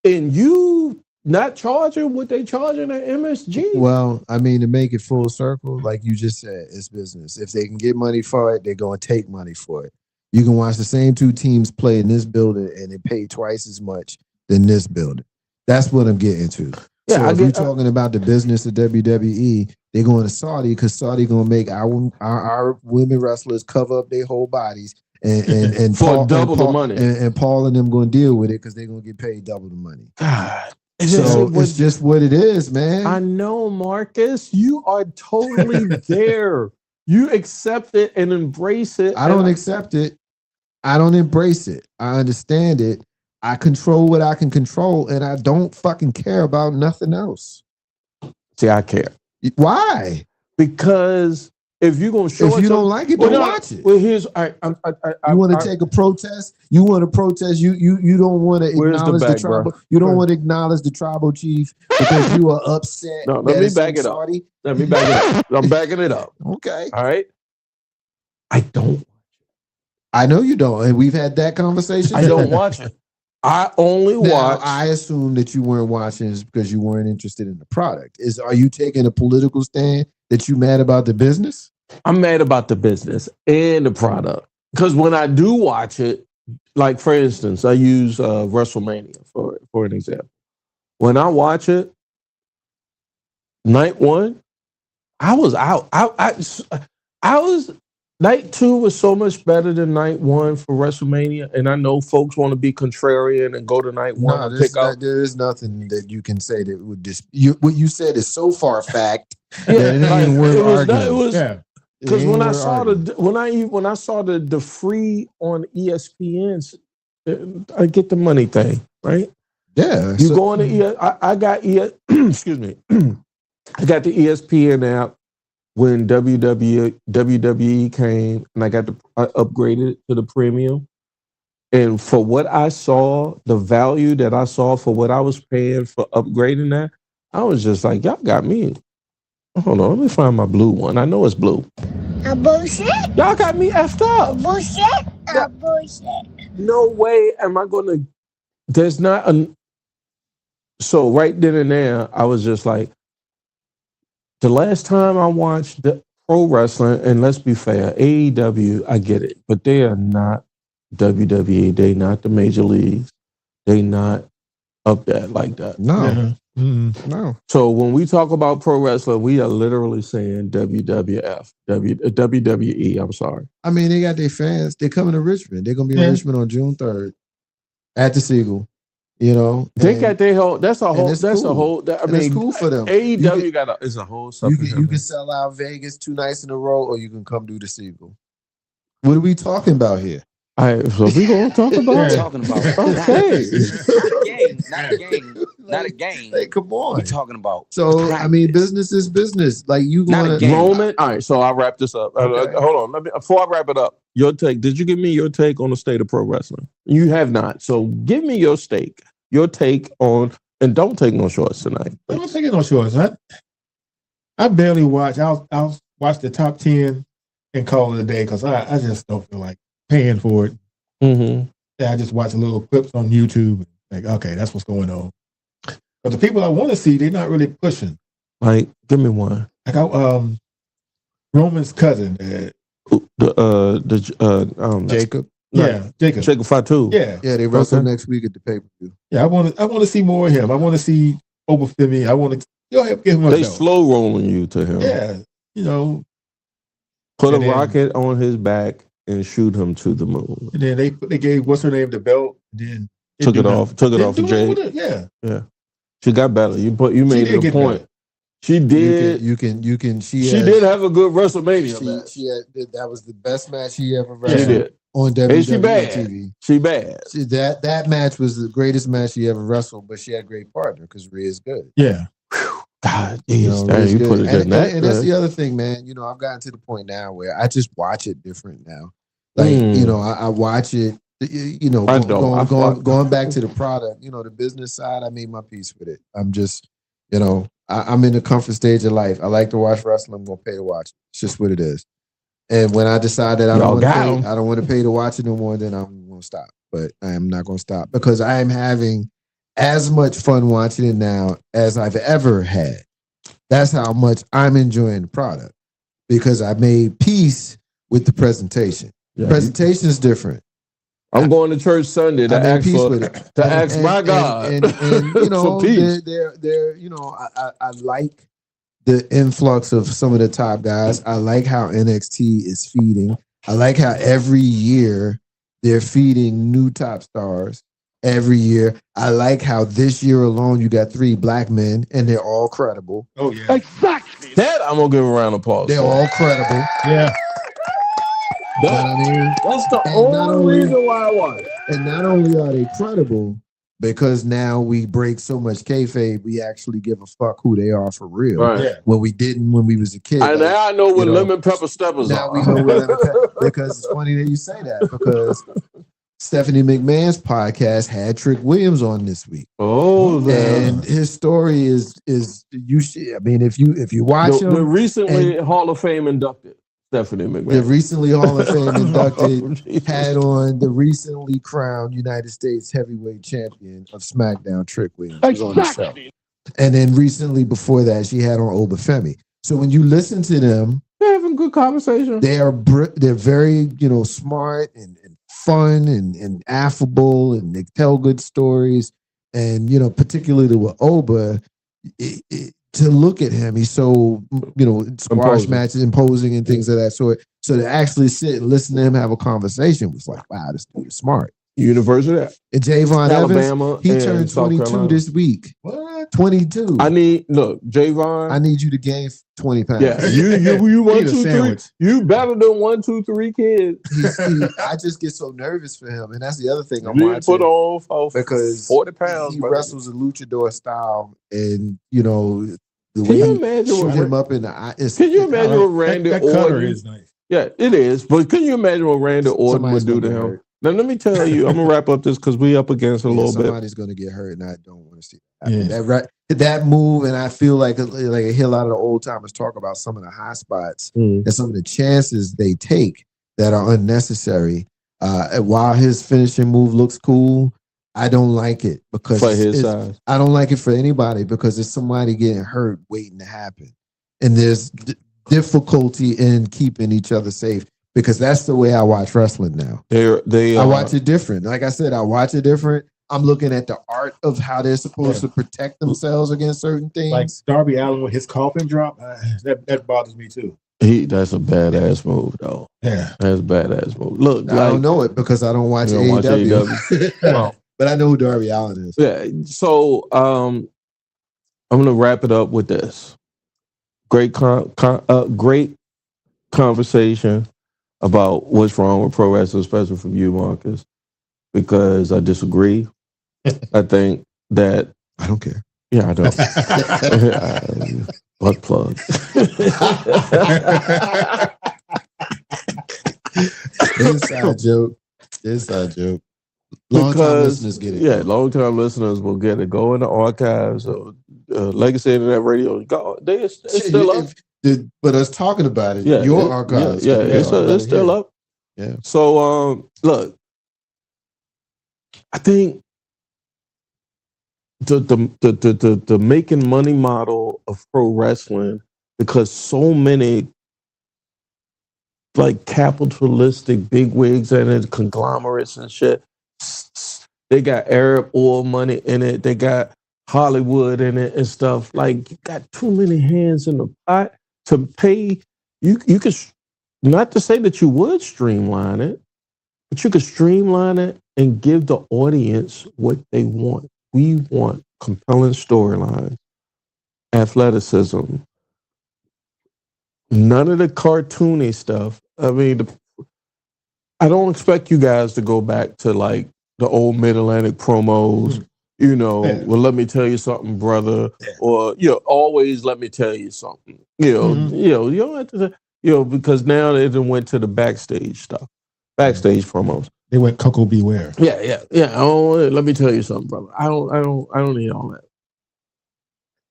and you not charging what they charging at MSG. Well, I mean, to make it full circle, like you just said, it's business. If they can get money for it, they're going to take money for it. You can watch the same two teams play in this building and they pay twice as much than this building. That's what I'm getting to. Yeah, so if you're talking about the business of WWE, they're going to Saudi because Saudi going to make our women wrestlers cover up their whole bodies and for double the money. And Paul and them going to deal with it because they're going to get paid double the money. God. It's just what it is, man. I know, Marcus. You are totally there. You accept it and embrace it. I don't accept it. I don't embrace it. I understand it. I control what I can control, and I don't fucking care about nothing else. See, I care. Why? Because if you're gonna show, if you don't like it, don't watch it. Well, here's you want to take a protest. You want to protest. You don't want to acknowledge the tribal. You don't want to acknowledge the tribal chief because you are upset. No, let me back it up. Let me back it up. I'm backing it up. Okay. All right. I don't. I know you don't, and we've had that conversation. I don't watch it. I only watch. I assume that you weren't watching is because you weren't interested in the product. Are you taking a political stand that you mad about the business? I'm mad about the business and the product. Because when I do watch it, like for instance, I use WrestleMania for an example. When I watch it, night one, I was out. I was. Night two was so much better than night one for WrestleMania, and I know folks want to be contrarian and go to night one and pick up. There is nothing that you can say that would what you said is so far fact that it like, ain't worth arguing. Because when I saw when I saw the free on ESPN, I get the money thing, right? Yeah, you go on the I got excuse me, I got the ESPN app. When WWE came and I upgraded it to the premium. And for what I saw, the value that I saw for what I was paying for upgrading that, I was just like, y'all got me. Hold on, let me find my blue one. I know it's blue. A bullshit? Y'all got me effed up. A bullshit? A bullshit. No way am I going to, there's not a, so right then and there, I was just like, the last time I watched the pro wrestling, and let's be fair, AEW, I get it, but they are not WWE. They not the major leagues. They not up there like that. No. No. So when we talk about pro wrestling, we are literally saying WWF, WWE, I'm sorry. I mean, they got their fans. They're coming to Richmond. They're going to be in Richmond on June 3rd at the Seagull. You know, they got their whole. That's a whole. That's cool. A whole. I mean, it's cool for them. AEW is a whole. You can sell out Vegas 2 nights in a row, or you can come do the Seagull. What are we talking about here? So we gonna talk about. We're talking about okay, not a game. Hey, come on. We're talking about. So practice. I mean, business is business. Like you going to Roman. All right, so I'll wrap this up. Okay. Hold on. Before I wrap it up, your take. Did you give me your take on the state of pro wrestling? You have not. So give me your stake. Your take on, and don't take no shorts tonight. I'm not taking no shorts. I barely watch. I'll watch the top 10 and call it a day because I just don't feel like paying for it. Mm-hmm. Yeah, I just watch little clips on YouTube. Like, okay, that's what's going on. But the people I want to see, they're not really pushing. Like, give me one. Like Roman's cousin. Jacob. Yeah, Jacob. Jacob Fatu. Yeah, Yeah, they wrestle next week at the pay-per-view. yeah. I want to see more of him. I want to see Obafemi. I want to give him a They belt. slow rolling you to him. Yeah, you know. Put a And then- rocket on his back and shoot him to the moon. And then they gave what's her name the belt. And then Took it off of Jade. Yeah. She got better. You made did it a get point. better. She did. You can. She did have a good WrestleMania match. She had, that was the best match she ever She wrestled did. on WWE And she bad. TV. She bad. That match was the greatest match she ever wrestled, but she had a great partner because Rhea's good. Yeah. God, You know, Rhea's you good. put it in that. And that's the other thing, man. You know, I've gotten to the point now where I just watch it different now. Like, you know, I watch it. You know, going back to the product. You know, the business side. I made my peace with it. I'm just, you know, I'm in the comfort stage of life. I like to watch wrestling. I'm gonna pay to watch it. It's just what it is. And when I decide that I don't want to pay to watch it no more, then I'm gonna stop. But I am not gonna stop because I am having as much fun watching it now as I've ever had. That's how much I'm enjoying the product because I made peace with the presentation. Yeah, presentation is different. I'm going to church Sunday to ask my God and you know, for peace. They're you know, I like the influx of some of the top guys. I like how NXT is feeding. I like how every year they're feeding new top stars. Every year, I like how this year alone you got 3 black men and they're all credible. Oh yeah, exactly. That I'm gonna give a round of applause. They're all credible. Yeah. That's the only reason why I watch. And not only are they credible, because now we break so much kayfabe, we actually give a fuck who they are for real. Right. Yeah. When we didn't when we was a kid. And now I know what lemon pepper steppers now are. We know what lemon pepper, because it's funny that you say that because Stephanie McMahon's podcast had Trick Williams on this week. Oh, and his story is you should. I mean, if you watch him, the recently Hall of Fame inducted Stephanie McMahon. The recently Hall of Fame inducted had on the recently crowned United States heavyweight champion of SmackDown, Trick Williams, was on the show. And then recently before that, she had on Obafemi. So when you listen to them, they're having good conversation. They're very, you know, smart and fun and affable, and they tell good stories. And, you know, particularly with Oba, to look at him, he's so, you know, squash matches, imposing and things of that sort. So to actually sit and listen to him have a conversation was like, wow, this dude is smart. University. And Javon Alabama, Evans, he turned 22 this week. What? 22. Javon. I need you to gain 20 pounds. Yeah, you 1, 2, 3. You better than 1, 2, 3 kids. I just get so nervous for him, and that's the other thing I'm you watching. Put on because 40 pounds. He wrestles a luchador style, and you know the can way you he imagine shoot him up in the eye. Can you imagine what Randy Orton is nice? Yeah, it is. But can you imagine what Randy Orton would do to him? Hurt. Now let me tell you, I'm gonna wrap up this because we up against it a little bit. Somebody's gonna get hurt, and I don't want to see that. That move, and I feel like I hear a lot of the old timers talk about some of the high spots and some of the chances they take that are unnecessary. While his finishing move looks cool, I don't like it because for his size. I don't like it for anybody because there's somebody getting hurt waiting to happen, and there's difficulty in keeping each other safe. Because that's the way I watch wrestling now. I watch it different. Like I said, I watch it different. I'm looking at the art of how they're supposed to protect themselves against certain things. Like Darby Allin with his coffin drop, that bothers me too. That's a badass move, though. Yeah, that's a badass move. Look, I don't know it because I don't watch AEW. But I know who Darby Allin is. Yeah. So I'm gonna wrap it up with this. Great conversation about what's wrong with pro wrestling, especially from you, Marcus, because I disagree. I think that I don't care. Yeah, I don't. Butt plug. Inside joke. Inside joke. Long-time listeners get it. Yeah, long-time listeners will get it. Go in the archives of Legacy Internet Radio. Go, they're still up. But us talking about it, your archives. Yeah, it's still up. Yeah. So, look, I think the making money model of pro wrestling, because so many like capitalistic bigwigs and it, conglomerates and shit. They got Arab oil money in it. They got Hollywood in it and stuff. Like, you got too many hands in the pot to pay. You could, not to say that you would streamline it, but you could streamline it and give the audience what they want. We want compelling storylines, athleticism, none of the cartoony stuff. I mean, I don't expect you guys to go back to like the old Mid-Atlantic promos, you know, well, let me tell you something, brother, or, you know, always let me tell you something, you know, you don't have to, you know, because now they done went to the backstage stuff, backstage promos. They went Coco Beware. Yeah. Let me tell you something, brother. I don't need all that.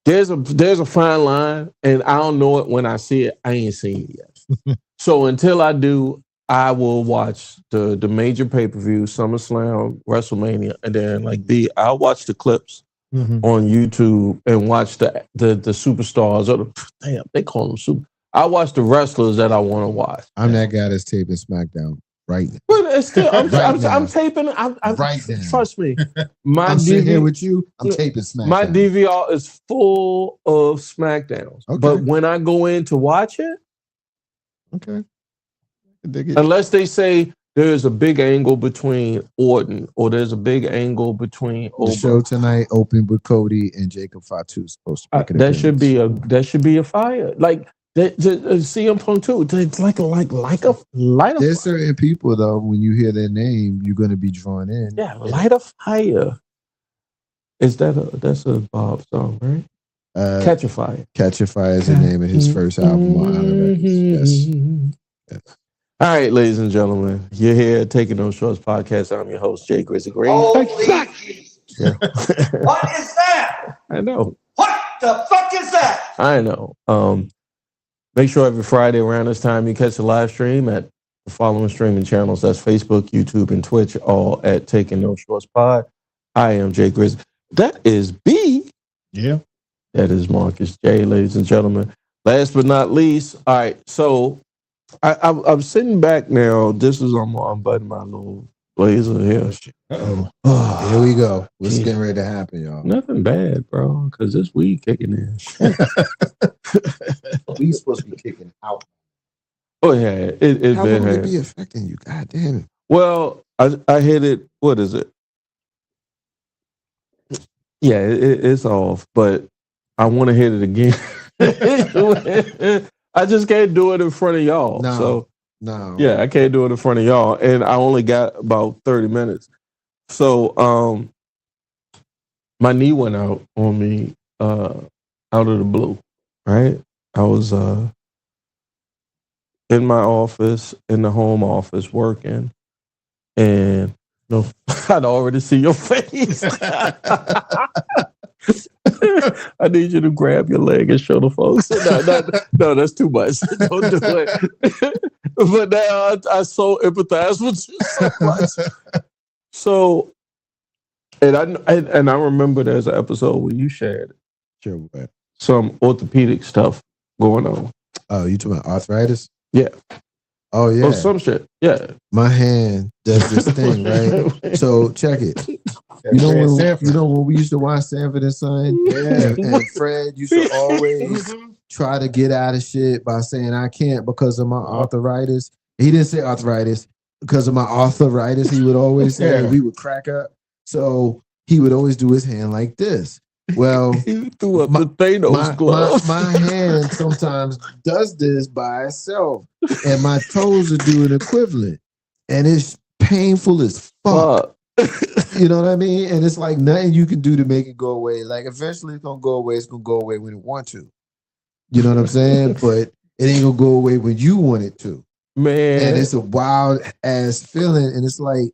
There's a fine line, and I don't know it when I see it. I ain't seen it yet. So until I do, I will watch the major pay-per-view, SummerSlam, WrestleMania, and then I'll watch the clips on YouTube and watch the superstars or they call them super. I watch the wrestlers that I want to watch. I'm that guy that's taping SmackDown right now. But it's still, I'm taping. Right now. Trust me, I'm sitting here with you. I'm taping SmackDown. My DVR is full of SmackDowns. Okay. But when I go in to watch it, okay. Unless they say there's a big angle between Orton or there's a big angle between the show tonight opened with Cody and Jacob Fatu supposed to make that should be a fire. Like CM Punk too. It's like a light. There's certain people though, when you hear their name, you're gonna be drawn in. Yeah, light a fire. That's a Bob song, right? Catch a Fire. Catch a Fire is the name of his first album on Honor Records. Yes. All right, ladies and gentlemen, you're here Taking No Shorts podcast. I'm your host, Jay Grizzly Green. Holy yeah. What is that? I know. What the fuck is that? I know. Make sure every Friday around this time you catch the live stream at the following streaming channels. That's Facebook, YouTube, and Twitch, all at Taking No Shorts Pod. I am Jay Grizzly. That is B. Yeah. That is Marcus J, ladies and gentlemen. Last but not least, all right, so I'm sitting back now. This is I'm unbuttoning my little blazer here. Uh-oh. Here we go. What's getting ready to happen, y'all? Nothing bad, bro, because this weed kicking in. We supposed to be kicking out. Oh, yeah. How would it be affecting you? God damn it. Well, I hit it. What is it? Yeah, it's off, but I want to hit it again. I just can't do it in front of y'all. No. Yeah, I can't do it in front of y'all. And I only got about 30 minutes. So my knee went out on me out of the blue, right? I was in my office, in the home office working, and I'd already see your face. I need you to grab your leg and show the folks. No, that's too much. Don't do it. But now I so empathize with you so much. So, and I remember there's an episode where you shared some orthopedic stuff going on. Oh, you talking about arthritis? Yeah. Oh yeah. Oh, some shit. Yeah. My hand does this thing, right? So check it. You know when we used to watch Sanford and Son? Yeah. And Fred used to always try to get out of shit by saying I can't because of my arthritis. He didn't say arthritis. Because of my arthritis, he would always say we would crack up. So he would always do his hand like this. Well, he threw up the Thanos glove. My hand sometimes does this by itself, and my toes are doing equivalent, and it's painful as fuck. You know what I mean? And it's like nothing you can do to make it go away. Like eventually it's gonna go away. It's gonna go away when it wants to. You know what I'm saying? But it ain't gonna go away when you want it to. Man, and it's a wild ass feeling, and it's like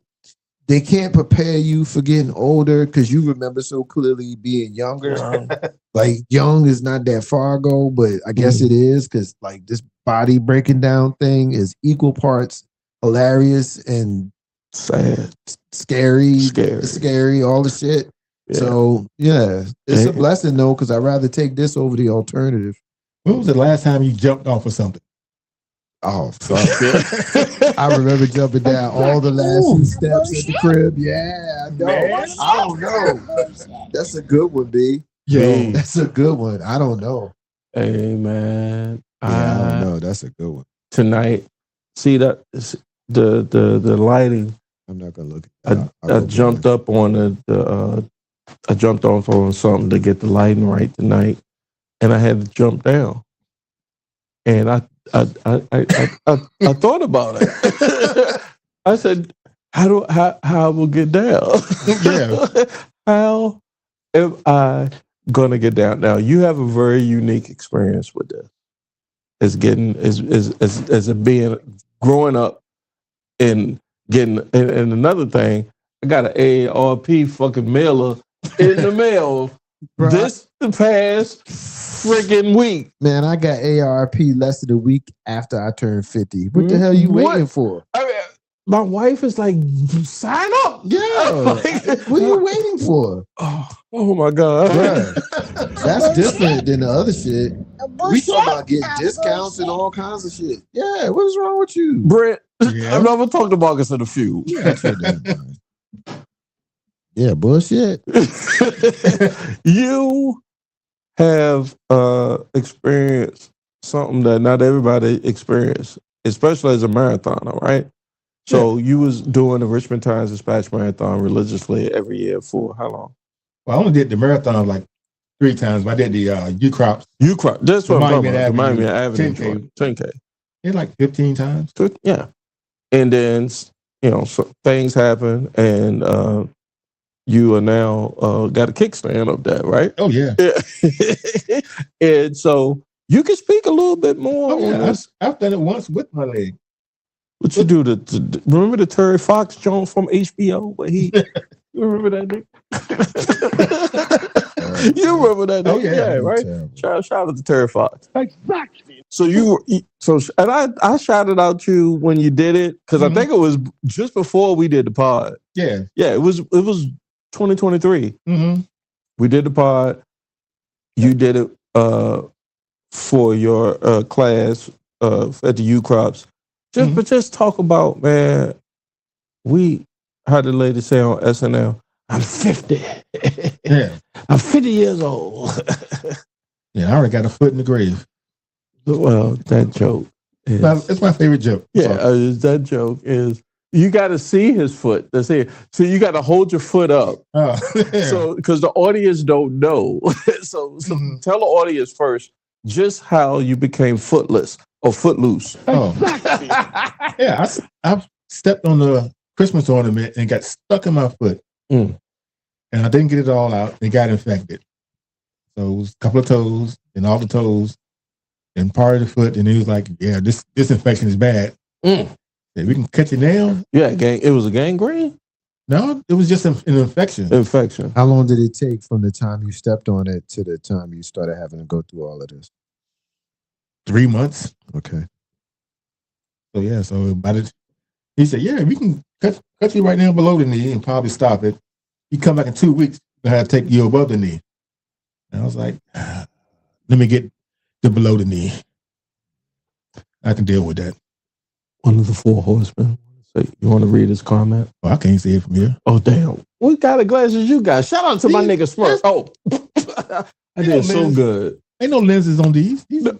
they can't prepare you for getting older because you remember so clearly being younger. Like young is not that far ago, but I guess it is because like this body breaking down thing is equal parts hilarious and sad, scary, all the shit. Yeah. So yeah, it's a blessing though because I'd rather take this over the alternative. When was the last time you jumped off of something? Oh, fuck. I remember jumping down all the last few steps at the crib. Yeah, I know. I don't know. That's a good one, B. Yo. That's a good one. I don't know. Hey, man. Yeah, I don't know. That's a good one. Tonight, see that the lighting. I'm not gonna look. I jumped up on I jumped off on something to get the lighting right tonight, and I had to jump down. And I thought about it. I said, how I will get down? Yeah. How am I gonna get down? Now you have a very unique experience with this. As being growing up and getting and another thing, I got an AARP fucking mailer in the mail this past freaking week. Man, I got AARP less than a week after I turned 50. What the hell are you waiting for? I mean, my wife is like, sign up. Yeah. What are you waiting for? Oh my God. Bruh, that's different than the other shit. We talking about getting discounts and all kinds of shit. Yeah, what is wrong with you? Brent, I've never talked to Marcus in a few. Yeah, bullshit. You have experienced something that not everybody experienced, especially as a marathoner, right? So you was doing the Richmond Times Dispatch Marathon religiously every year for how long? Well, I only did the marathon like 3 times, but I did the U-Crops. U-Crop. That's what I'm talking about. The Miami Avenue 10K. 10K. It's like 15 times. Yeah. And then, so things happen and you are now got a kickstand up there, right? Oh, yeah. And so you can speak a little bit more on this. I've done it once with my leg. What you do? Remember the Terry Fox joint from HBO? Where you remember that nigga? You remember that nigga? Oh, yeah. Right? Shout out to Terry Fox. Exactly. So and I shouted out you when you did it because I think it was just before we did the pod. Yeah. Yeah, it was 2023. Mm-hmm. We did the pod. You did it for your class at the U-Crops. But just talk about, man, we had the lady say on SNL, I'm 50. Yeah. I'm 50 years old. Yeah, I already got a foot in the grave. Well, that joke is... It's my favorite joke. Yeah, that joke is... You got to see his foot. That's it. So you got to hold your foot up. Oh, yeah. So because the audience don't know. so tell the audience first just how you became footless or footloose. Oh. Yeah, I stepped on the Christmas ornament and got stuck in my foot. And I didn't get it all out. It got infected. So it was a couple of toes and all the toes and part of the foot. And he was like, yeah, this infection is bad. Yeah, we can cut you down. Yeah, it was a gangrene? No, it was just an infection. How long did it take from the time you stepped on it to the time you started having to go through all of this? 3 months. Okay. So yeah, so about it, he said, yeah, we can cut you right now below the knee and probably stop it. You come back in 2 weeks, I have to take you above the knee. And I was like, let me get the below the knee. I can deal with that. One of the 4 horsemen. So you want to read his comment? Oh, I can't see it from here. Oh, damn. What kind of glasses you got? Shout out to my nigga Smurf. Oh, I did so good. Ain't no lenses on these. These are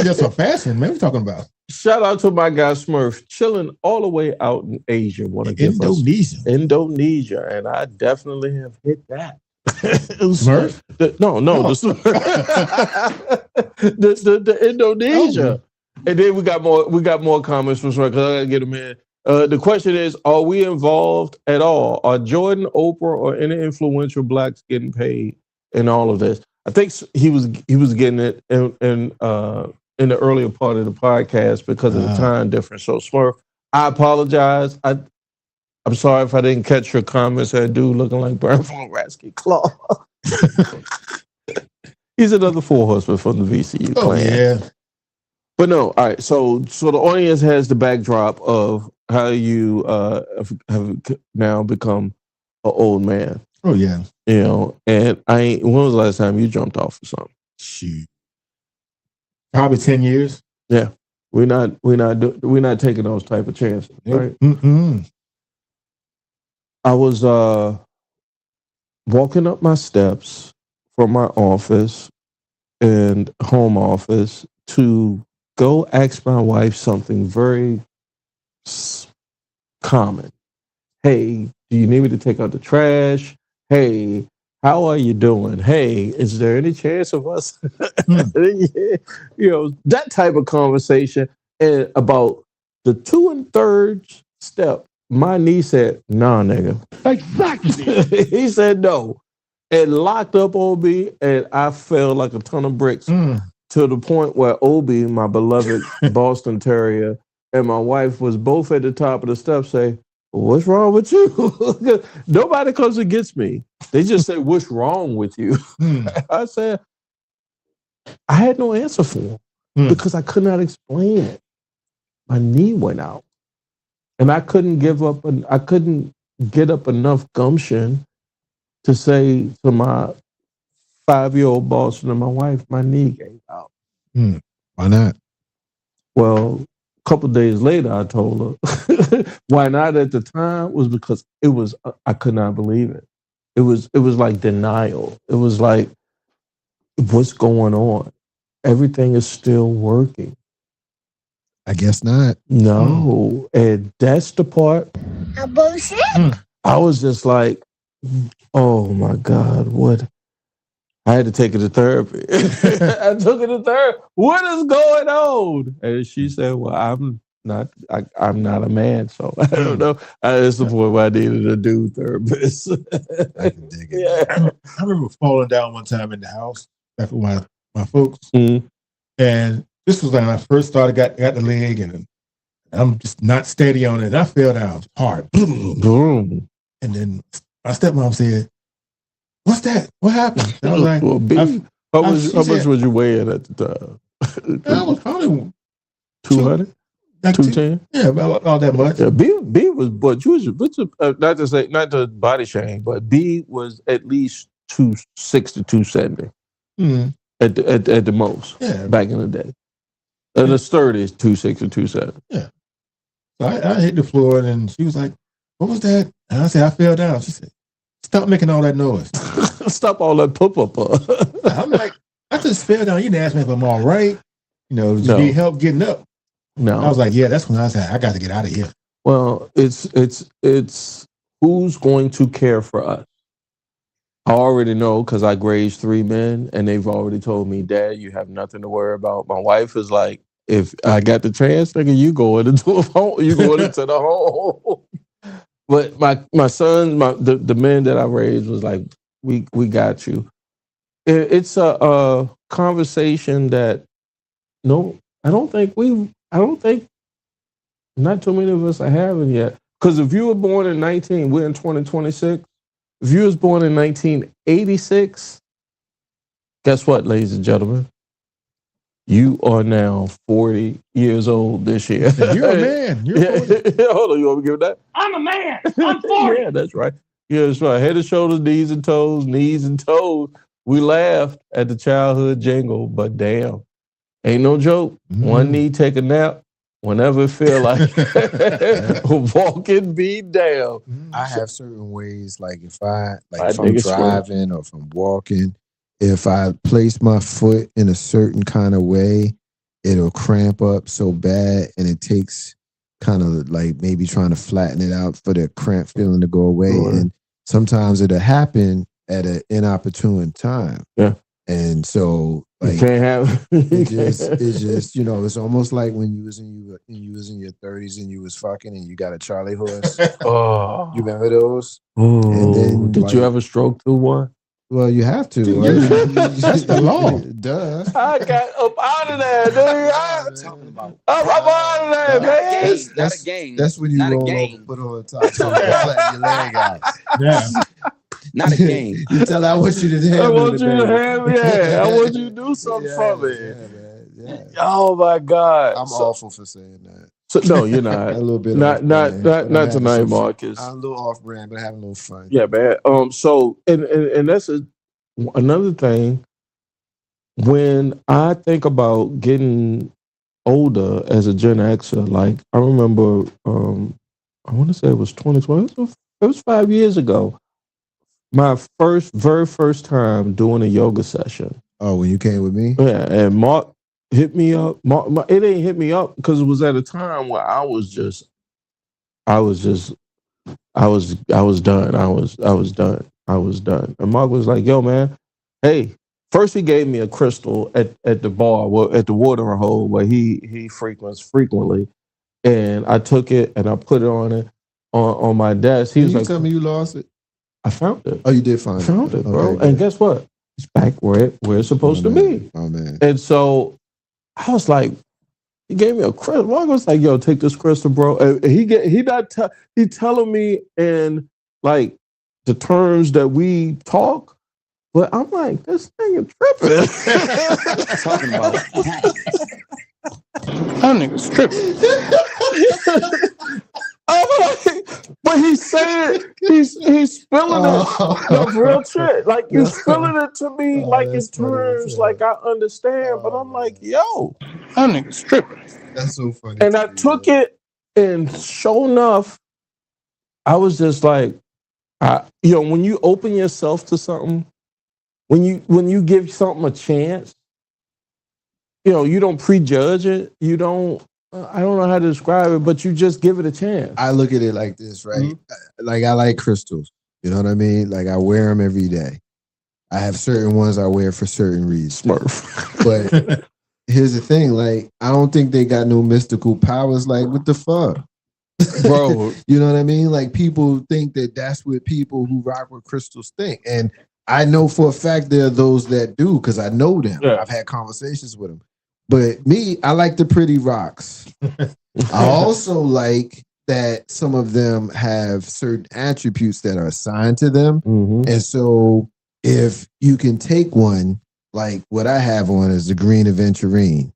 just for fashion, man. What are you talking about? Shout out to my guy Smurf, chilling all the way out in Asia. Indonesia. And I definitely have hit that. Smurf? No, the Smurf. the Indonesia. Oh. And then we got more comments from Smurf because I gotta get them in. The question is, are we involved at all? Are Jordan, Oprah, or any influential blacks getting paid in all of this? I think he was getting it in the earlier part of the podcast because of the time difference. So Smurf, I apologize. I'm sorry if I didn't catch your comments. That dude looking like Brian von Ratsky Claw. He's another 4 horseman from the VCU clan. Yeah. But no, all right. So the audience has the backdrop of how you have now become an old man. Oh yeah. And when was the last time you jumped off or something? Shoot. Probably 10 years. Yeah. We're not taking those type of chances, right? I was walking up my steps from my office and home office to go ask my wife something very common. Hey, do you need me to take out the trash? Hey, how are you doing? Hey, is there any chance of us? That type of conversation. And about the 2 1/3 step, my niece said, "Nah, nigga." Exactly. He said no. And locked up Obi, and I fell like a ton of bricks to the point where Obi, my beloved Boston Terrier, and my wife was both at the top of the steps say, "What's wrong with you?" Nobody comes and gets me. They just say, "What's wrong with you?" I said, I had no answer for him because I could not explain it. My knee went out, and I couldn't get up enough gumption to say to my 5-year-old boss and my wife, my knee gave out. Why not? Well, a couple of days later, I told her why not at the time was because I could not believe it. It was like denial. It was like, what's going on? Everything is still working. I guess not. No. And that's the part. I was just like, oh my God, what? I had to take it to therapy. I took it to therapy. What is going on? And she said, well, I'm not a man, so I don't know. That's the point where I needed a dude therapist. I can dig it. Yeah. I remember falling down one time in the house back with my folks. Mm-hmm. And this was when I first started, got the leg, and I'm just not steady on it. And I fell down hard. Boom. And then my stepmom said, "What's that? What happened?" And I was like, well, how much was you weighing at the time? I was probably 200? 210? Yeah, about all that much. Yeah, B was, but you was not to body shame, but B was at least 260, 270 at the most. Yeah, back in the day. And the sturdy is 260, 270. Yeah. So I hit the floor, and then she was like, "What was that?" And I said, "I fell down." She said, "Stop making all that noise. Stop all that pop-up." I'm like, I just fell down. You didn't ask me if I'm all right. Do you need help getting up? No. I was like, yeah, that's when I said, I got to get out of here. Well, it's who's going to care for us? I already know because I raised 3 men, and they've already told me, "Dad, you have nothing to worry about." My wife is like, "If I got the chance, nigga, you going into a home. You going into the home." But my sons, the men that I raised was like, "We got you." It's a conversation that I don't think not too many of us are having yet. Because if you were born in we're in 2026. If you was born in 1986, guess what, ladies and gentlemen? You are now 40 years old this year. You're a man. You're 40. Hold on, you want me to give that? I'm a man. I'm 40. Yeah, that's right. Yeah, that's right. Head and shoulders, knees and toes, knees and toes. We laughed at the childhood jingle, but damn, ain't no joke. One knee, take a nap. Whenever it feel like walking be down. I have certain ways, like if I'm driving or if I'm walking, if I place my foot in a certain kind of way, it'll cramp up so bad, and it takes kind of like maybe trying to flatten it out for the cramp feeling to go away. And sometimes it'll happen at an inopportune time. Yeah. And so like you can't have it just it's almost like when you was in your 30s and you was fucking and you got a Charlie horse. Oh, you remember those? Oh, and then, did you ever stroke through one? Well, you have to. That's the law. Duh. I got up out of there, dude. I'm out of there, man. That's a game. That's when you roll over, put on the top, so your leg out. Yeah. Not a game. You tell I want you to have I want you to have I want you to do something for me. Yeah. Oh my God. I'm awful for saying that. So, no, you're not. A little bit. Not tonight, Marcus. I'm a little off brand, but having a little fun. Yeah, man. So and that's another thing. When I think about getting older as a Gen Xer, like I remember, I want to say it was 2012. It was 5 years ago. My very first time doing a yoga session. Oh, when you came with me? Yeah, and Mark hit me up. It ain't hit me up because it was at a time where I was done. I was done. And Mark was like, "Yo, man, hey." First, he gave me a crystal at the bar, at the watering hole where he frequents frequently, and I took it and I put it on my desk. He was like, "Tell me you lost it." I found it. Oh, you did find it. I found it, bro. Okay, and guess what? It's back where it's supposed to be. Oh man. And so I was like, he gave me a crystal. Mark was like, "Yo, take this crystal, bro." And he telling me in like the terms that we talk, but I'm like, this nigga tripping. Talking about That nigga's tripping. But he's saying he's spilling it like real shit. Like you spilling it to me like in terms like I understand, but I'm like, yo, That nigga's tripping. That's so funny. and I took it, and sure enough, I was just like, when you open yourself to something, when you give something a chance, you don't prejudge it. You don't. I don't know how to describe it, but you just give it a chance. I look at it like this, right? Mm-hmm. Like I like crystals. You know what I mean? Like I wear them every day. I have certain ones I wear for certain reasons. Smurf. But here's the thing, like I don't think they got no mystical powers. Like what the fuck? Bro. You know what I mean? Like people think that that's what people who rock with crystals think. And I know for a fact there are those that do because I know them. Yeah. I've had conversations with them. But me, I like the pretty rocks. I also like that some of them have certain attributes that are assigned to them. Mm-hmm. And so if you can take one, like what I have on is the green aventurine,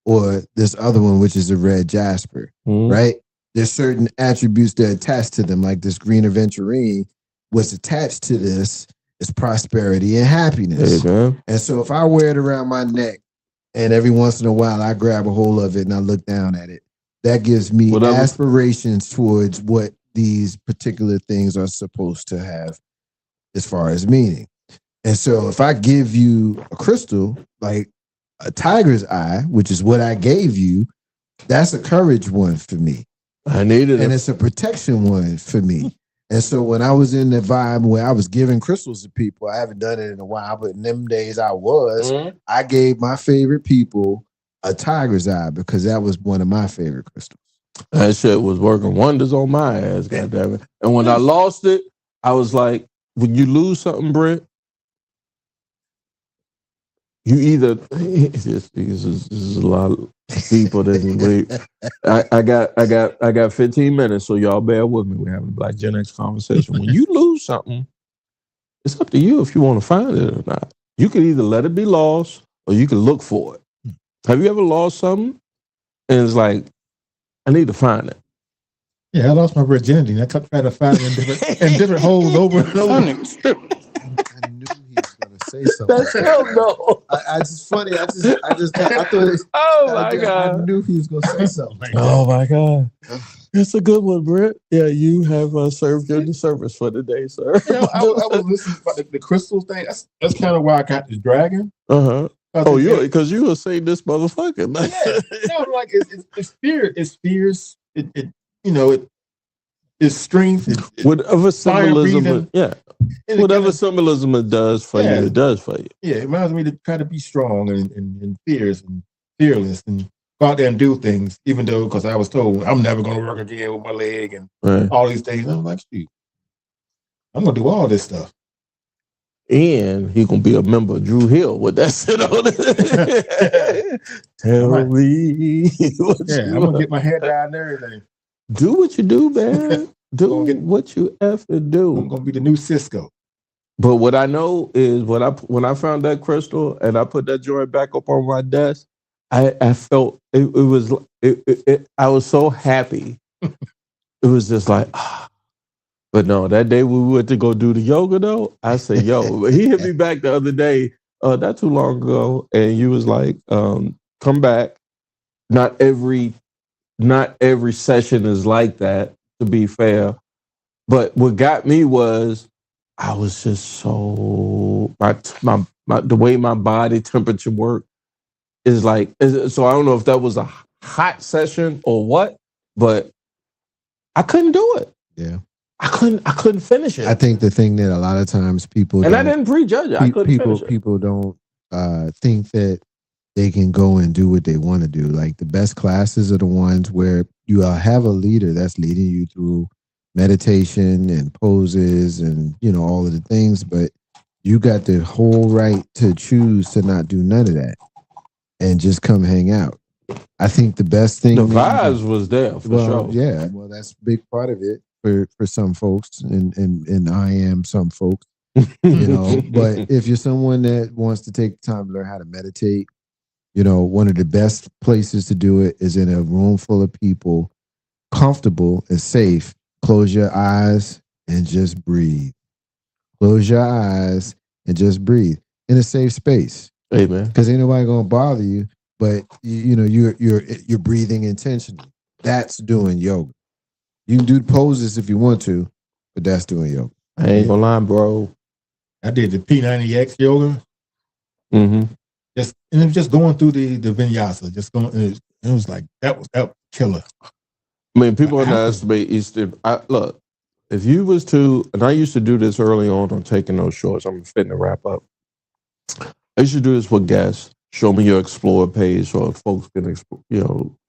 or this other one, which is a red jasper, right? There's certain attributes that are attached to them, like this green aventurine. What's attached to this is prosperity and happiness. Hey, and so if I wear it around my neck, and every once in a while, I grab a hold of it and I look down at it. That gives me aspirations towards what these particular things are supposed to have as far as meaning. And so if I give you a crystal, like a tiger's eye, which is what I gave you, that's a courage one for me. I needed it. And it's a protection one for me. And so when I was in the vibe where I was giving crystals to people, I haven't done it in a while, but in them days I gave my favorite people a tiger's eye because that was one of my favorite crystals. That shit was working wonders on my ass, goddammit. And when I lost it, I was like, when you lose something, Brent, you either this is a lot of people that I got 15 minutes, so y'all bear with me. We're having a Black Gen X conversation. When you lose something, it's up to you if you want to find it or not. You can either let it be lost or you can look for it. Have you ever lost something and it's like, I need to find it? Yeah, I lost my virginity and I kept trying to find it in different holes over and over. I knew he was gonna say something. That's him, though. It's funny. I thought. Oh my God! I knew he was gonna say something. Like oh my God! It's a good one, Brett. Yeah, you have served your service for the day, sir. I was listening to the crystals thing. That's kind of why I got the dragon. Oh, because you were saying this motherfucker. Like it's fear. It's fears. It's strength. Whatever symbolism, whatever symbolism it does for you, it does for you. Yeah, it reminds me to try to be strong and fierce and fearless and go out there and do things, even though, because I was told I'm never going to work again with my leg and all these things. I'm like, shoot, I'm going to do all this stuff. And he gonna be a member of Drew Hill with that shit on it. Tell me I'm gonna get my hair dyed and everything. Do what you do, man. Do what you effing do. I'm gonna be the new Cisco. But what I know is when I found that crystal and I put that joint back up on my desk, I felt I was so happy. It was just like But no, that day we went to go do the yoga though, I said, yo, he hit me back the other day, not too long ago, and you was like, come back not every session is like that, to be fair. But what got me was I was just so the way my body temperature worked is like, so I don't know if that was a hot session or what, but I couldn't do it. Yeah. I couldn't finish it. I think the thing that a lot of times people I didn't prejudge it. I couldn't finish it. People don't think that they can go and do what they want to do. Like the best classes are the ones where you have a leader that's leading you through meditation and poses and all of the things, but you got the whole right to choose to not do none of that and just come hang out. I think the best thing, the vibes was there for sure. Yeah, well, that's a big part of it for some folks, and I am some folks, But if you're someone that wants to take time to learn how to meditate, one of the best places to do it is in a room full of people, comfortable and safe. Close your eyes and just breathe. Close your eyes and just breathe in a safe space. Amen. Because ain't nobody gonna bother you, but you're breathing intentionally. That's doing yoga. You can do poses if you want to, but that's doing yoga. I ain't gonna lie, bro. I did the P90X yoga. Mm-hmm. And it was just going through the vinyasa, just going. It was like that was killer. I mean, people underestimate Eastern. Look, if you was to, and I used to do this early on Taking those shorts. I'm fitting to wrap up. I used to do this with guests. Show me your Explore page so folks can,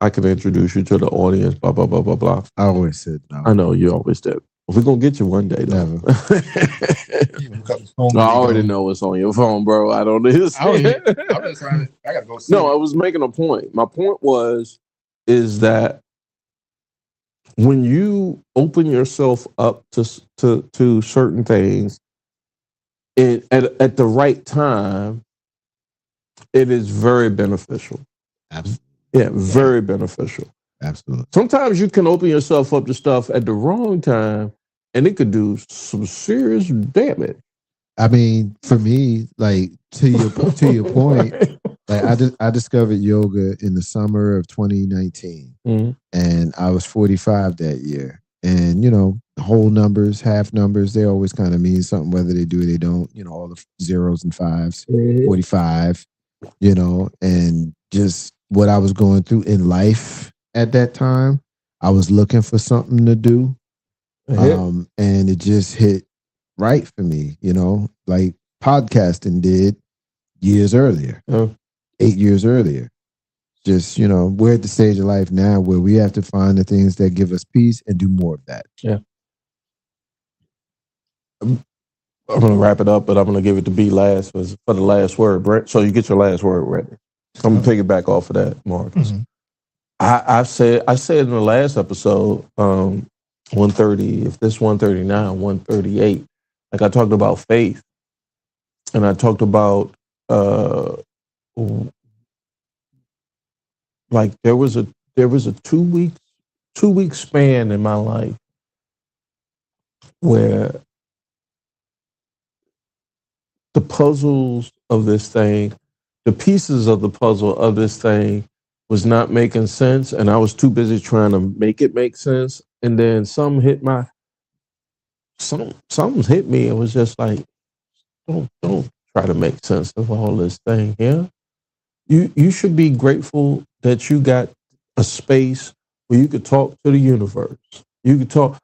I can introduce you to the audience, blah, blah, blah, blah, blah. I always said no. I know, you always did. We're going to get you one day, though. Never. I already know it's on your phone, bro. I don't understand. I'm just trying to, I got to go see No, I was making a point. My point is that when you open yourself up to certain things at the right time, it is very beneficial. Absolutely. Yeah, very beneficial. Absolutely. Sometimes you can open yourself up to stuff at the wrong time, and it could do some serious damage. I mean, for me, like to your point, like I discovered yoga in the summer of 2019, and I was 45 that year. And whole numbers, half numbers, they always kind of mean something whether they do or they don't. All the zeros and fives, 45. And just what I was going through in life at that time, I was looking for something to do. And it just hit right for me, like podcasting did years earlier, 8 years earlier. Just, we're at the stage of life now where we have to find the things that give us peace and do more of that. Yeah. I'm going to wrap it up, but I'm going to give it to B last for the last word, Brett. So you get your last word ready. I'm going to piggyback off of that, Marcus. Mm-hmm. I said in the last episode, 130, if this 139, 138, like I talked about faith, and I talked about like there was a 2 week span in my life where the puzzles of this thing, the pieces of the puzzle of this thing was not making sense, and I was too busy trying to make it make sense. And then something hit me. It was just like, don't try to make sense of all this thing here. You should be grateful that you got a space where you could talk to the universe. You could talk.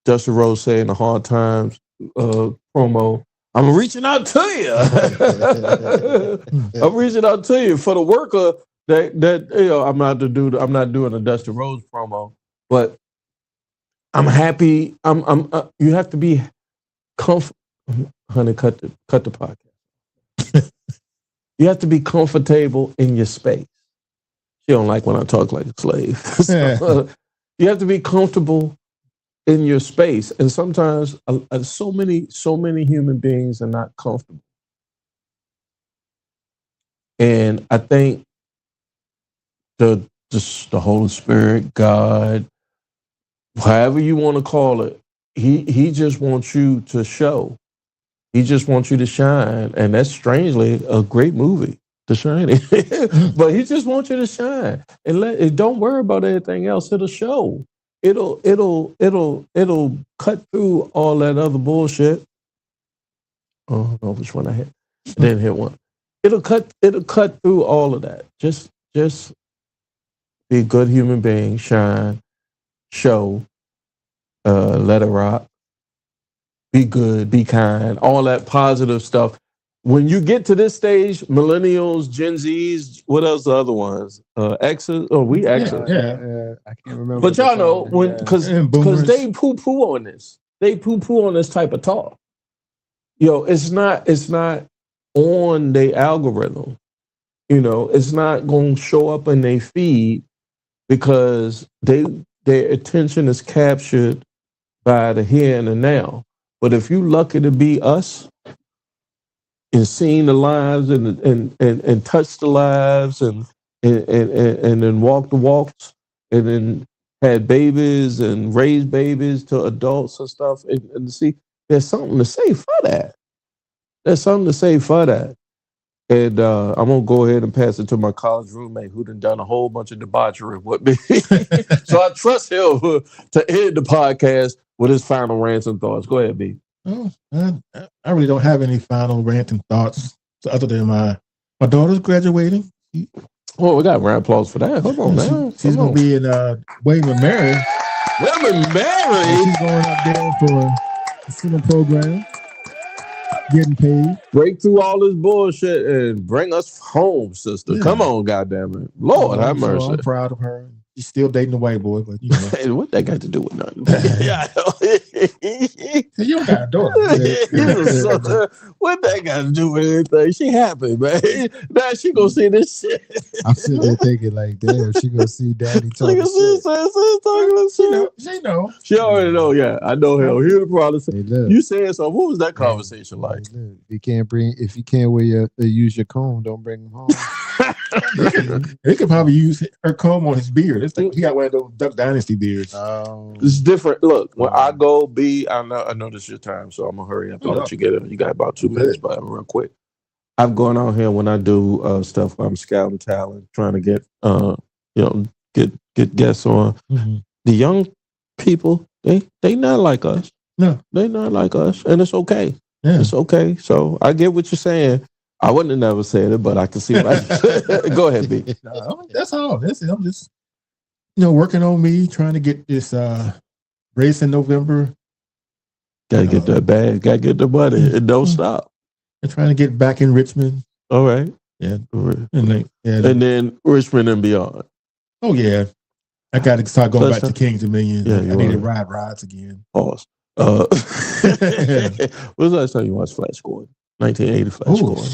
Justin Rose said in the Hard Times promo, I'm reaching out to you. I'm reaching out to you for the worker that I'm not doing a Dustin Rose promo, but I'm happy. You have to be comfortable. Honey, cut the podcast. You have to be comfortable in your space. She don't like when I talk like a slave. So, you have to be comfortable in your space, and sometimes so many human beings are not comfortable. And I think the Holy Spirit, God, however you want to call it, he just wants you to show. He just wants you to shine, and that's strangely a great movie. The Shining. But he just wants you to shine and don't worry about anything else. It'll show. It'll cut through all that other bullshit. Oh, I don't know which one I hit. I didn't hit one. It'll cut through all of that. Just be a good human being, shine, show, let it rock. Be good, be kind, all that positive stuff. When you get to this stage, millennials, Gen Zs, what else? The other ones, X's. Oh, we X's. I can't remember. But y'all know because they poo on this. They poo on this type of talk. It's not on the algorithm. It's not going to show up in their feed because their attention is captured by the here and the now. But if you lucky to be us and seeing the lives and touch the lives and then walk the walks and then had babies and raised babies to adults and stuff and see, there's something to say for that. There's something to say for that. And I'm going to go ahead and pass it to my college roommate who done a whole bunch of debauchery with me. So I trust him to end the podcast with his final rants and thoughts. Go ahead, B. Oh, I really don't have any final rant and thoughts other than my daughter's graduating. Well, we got round of applause for that. Hold on, man. She's going to be in William & Mary. William & Mary? She's going up there for a summer program, getting paid. Break through all this bullshit and bring us home, sister. Yeah. Come on, goddammit. Lord, have mercy. I'm proud of her. She's still dating the white boy, but Hey, what that got to do with nothing? You don't got a daughter. What that got to do with anything? She happy, man. Now she gonna see this shit. I'm sitting there thinking like, damn, she gonna see daddy talking shit. She know. She already know. Yeah, I know him. Here's the problem. Hey, you said so. What was that conversation like? Look, if you can't use your comb, don't bring him home. He could probably use her comb on his beard. It's like he got one of those Duck Dynasty beards. It's different. Look, when I go I know this is your time, so I'm gonna hurry up and let you get it. You got about 2 minutes, but I'm real quick. I'm going out here when I do stuff. I'm scouting talent, trying to get get guests on. Mm-hmm. The young people, they not like us. No, they not like us, and it's okay. Yeah. It's okay. So I get what you're saying. I wouldn't have never said it, but I can see what Go ahead, B. That's all. That's it. I'm just, working on me, trying to get this race in November. Gotta get that bag. Gotta get the money. And don't stop. I'm trying to get back in Richmond. All right. Yeah. And then Richmond and beyond. Oh, yeah. I got to start going back to King's Dominion. Yeah, I need to ride rides again. Pause. When was the last time you watched Flash Gordon? 1980 Flash Gordon.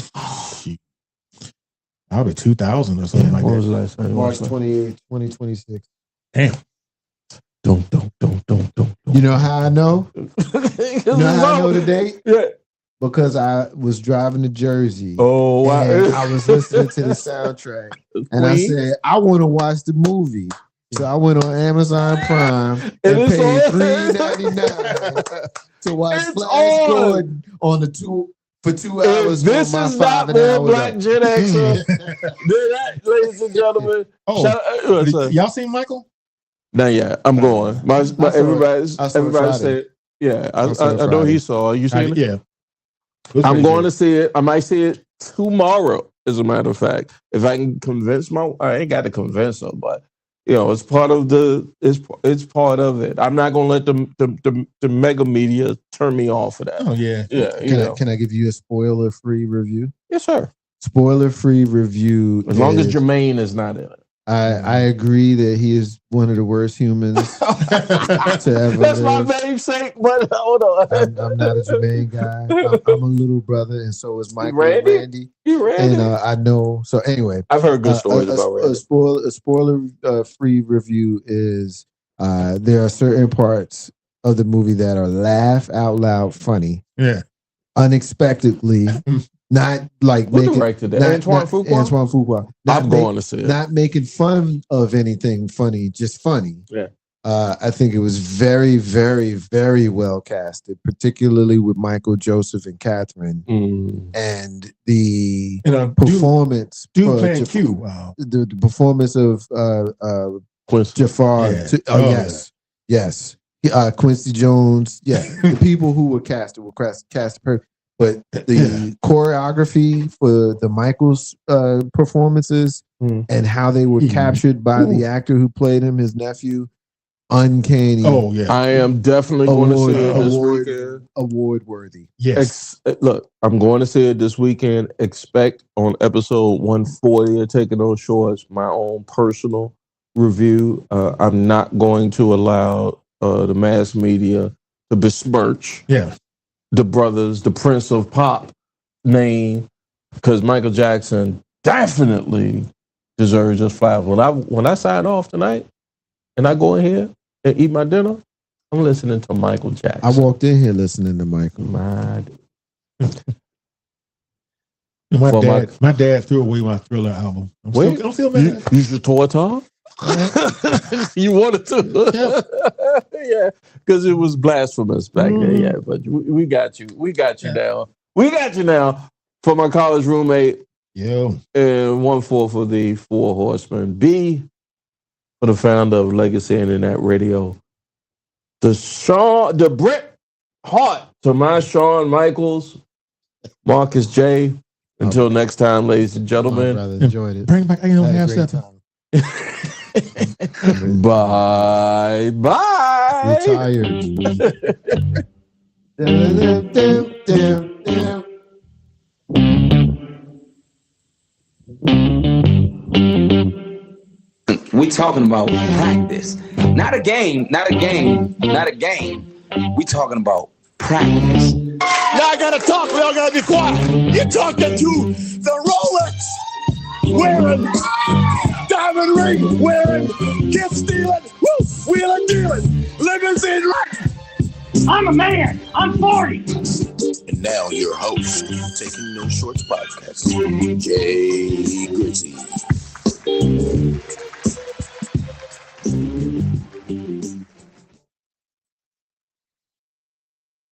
Probably 2000 or something like that. What was the last time? March 28, 2026. Damn. Don't. You know how I know? You know how I know the date? Yeah. Because I was driving to Jersey. Oh, wow. And I was listening to the soundtrack. And I said, I want to watch the movie. So I went on Amazon Prime and paid $3.99 to watch Flash Gordon on for 2 hours. This is not more Black Gen X. Ladies and gentlemen. Y'all seen Michael? Not yet. I'm going. Everybody said, yeah. I know he saw. You seen it? Yeah. I'm going to see it. I might see it tomorrow, as a matter of fact. If I can convince I ain't got to convince them, but it's part of it's part of it. I'm not gonna let the mega media turn me off of that. Oh yeah. Yeah. Can I give you a spoiler-free review? Yes, sir. Spoiler-free review. As long as Jermaine is not in it. I agree that he is one of the worst humans to ever That's live. my namesake, but hold on. I'm not a Jermaine guy. I'm a little brother, and so is Michael and Randy. And I know. So anyway, I've heard good stories about Randy. A spoiler-free review is there are certain parts of the movie that are laugh out loud funny. Yeah. Unexpectedly. Not like Antoine Fuqua. I'm going to see it. Not making fun of anything funny, just funny. Yeah. I think it was very, very, very well casted, particularly with Michael, Joseph, and Catherine, and the performance. Dude playing Q. Wow. The performance of Jafar. Yeah. Yes. Quincy Jones. Yeah, the people who were cast perfect. But the choreography for the Michael's performances and how they were captured by the actor who played him, his nephew, uncanny. Oh yeah, I am definitely going to see it this weekend. Award worthy. Yes. Look, I'm going to see it this weekend. Expect on episode 140 of Taking Those Shorts my own personal review. I'm not going to allow the mass media to besmirch the brothers, the Prince of Pop name, because Michael Jackson definitely deserves just flowers. When I sign off tonight and I go in here and eat my dinner, I'm listening to Michael Jackson. I walked in here listening to Michael. My dad threw away my Thriller album. I'm still mad. You should tour Tom? You wanted to? Yeah, because it was blasphemous back then. Yeah, but we got you. We got you now. We got you now for my college roommate. Yeah. And 1/4 for the Four Horsemen. B for the founder of Legacy Internet Radio. The Bret Hart to my Shawn Michaels, Marcus J. Until next time, ladies and gentlemen. I enjoyed it. Bring back 8.5 Bye. Retired. We talking about practice. Not a game. We talking about practice. Y'all gotta talk, we all gotta be quiet. You're talking to the Rolex wearing, diamond ring wearing, gift stealing, wheeling dealing, limousine right. I'm a man. I'm 40. And now your host, Taking No Shorts podcast, Jay Grizzy.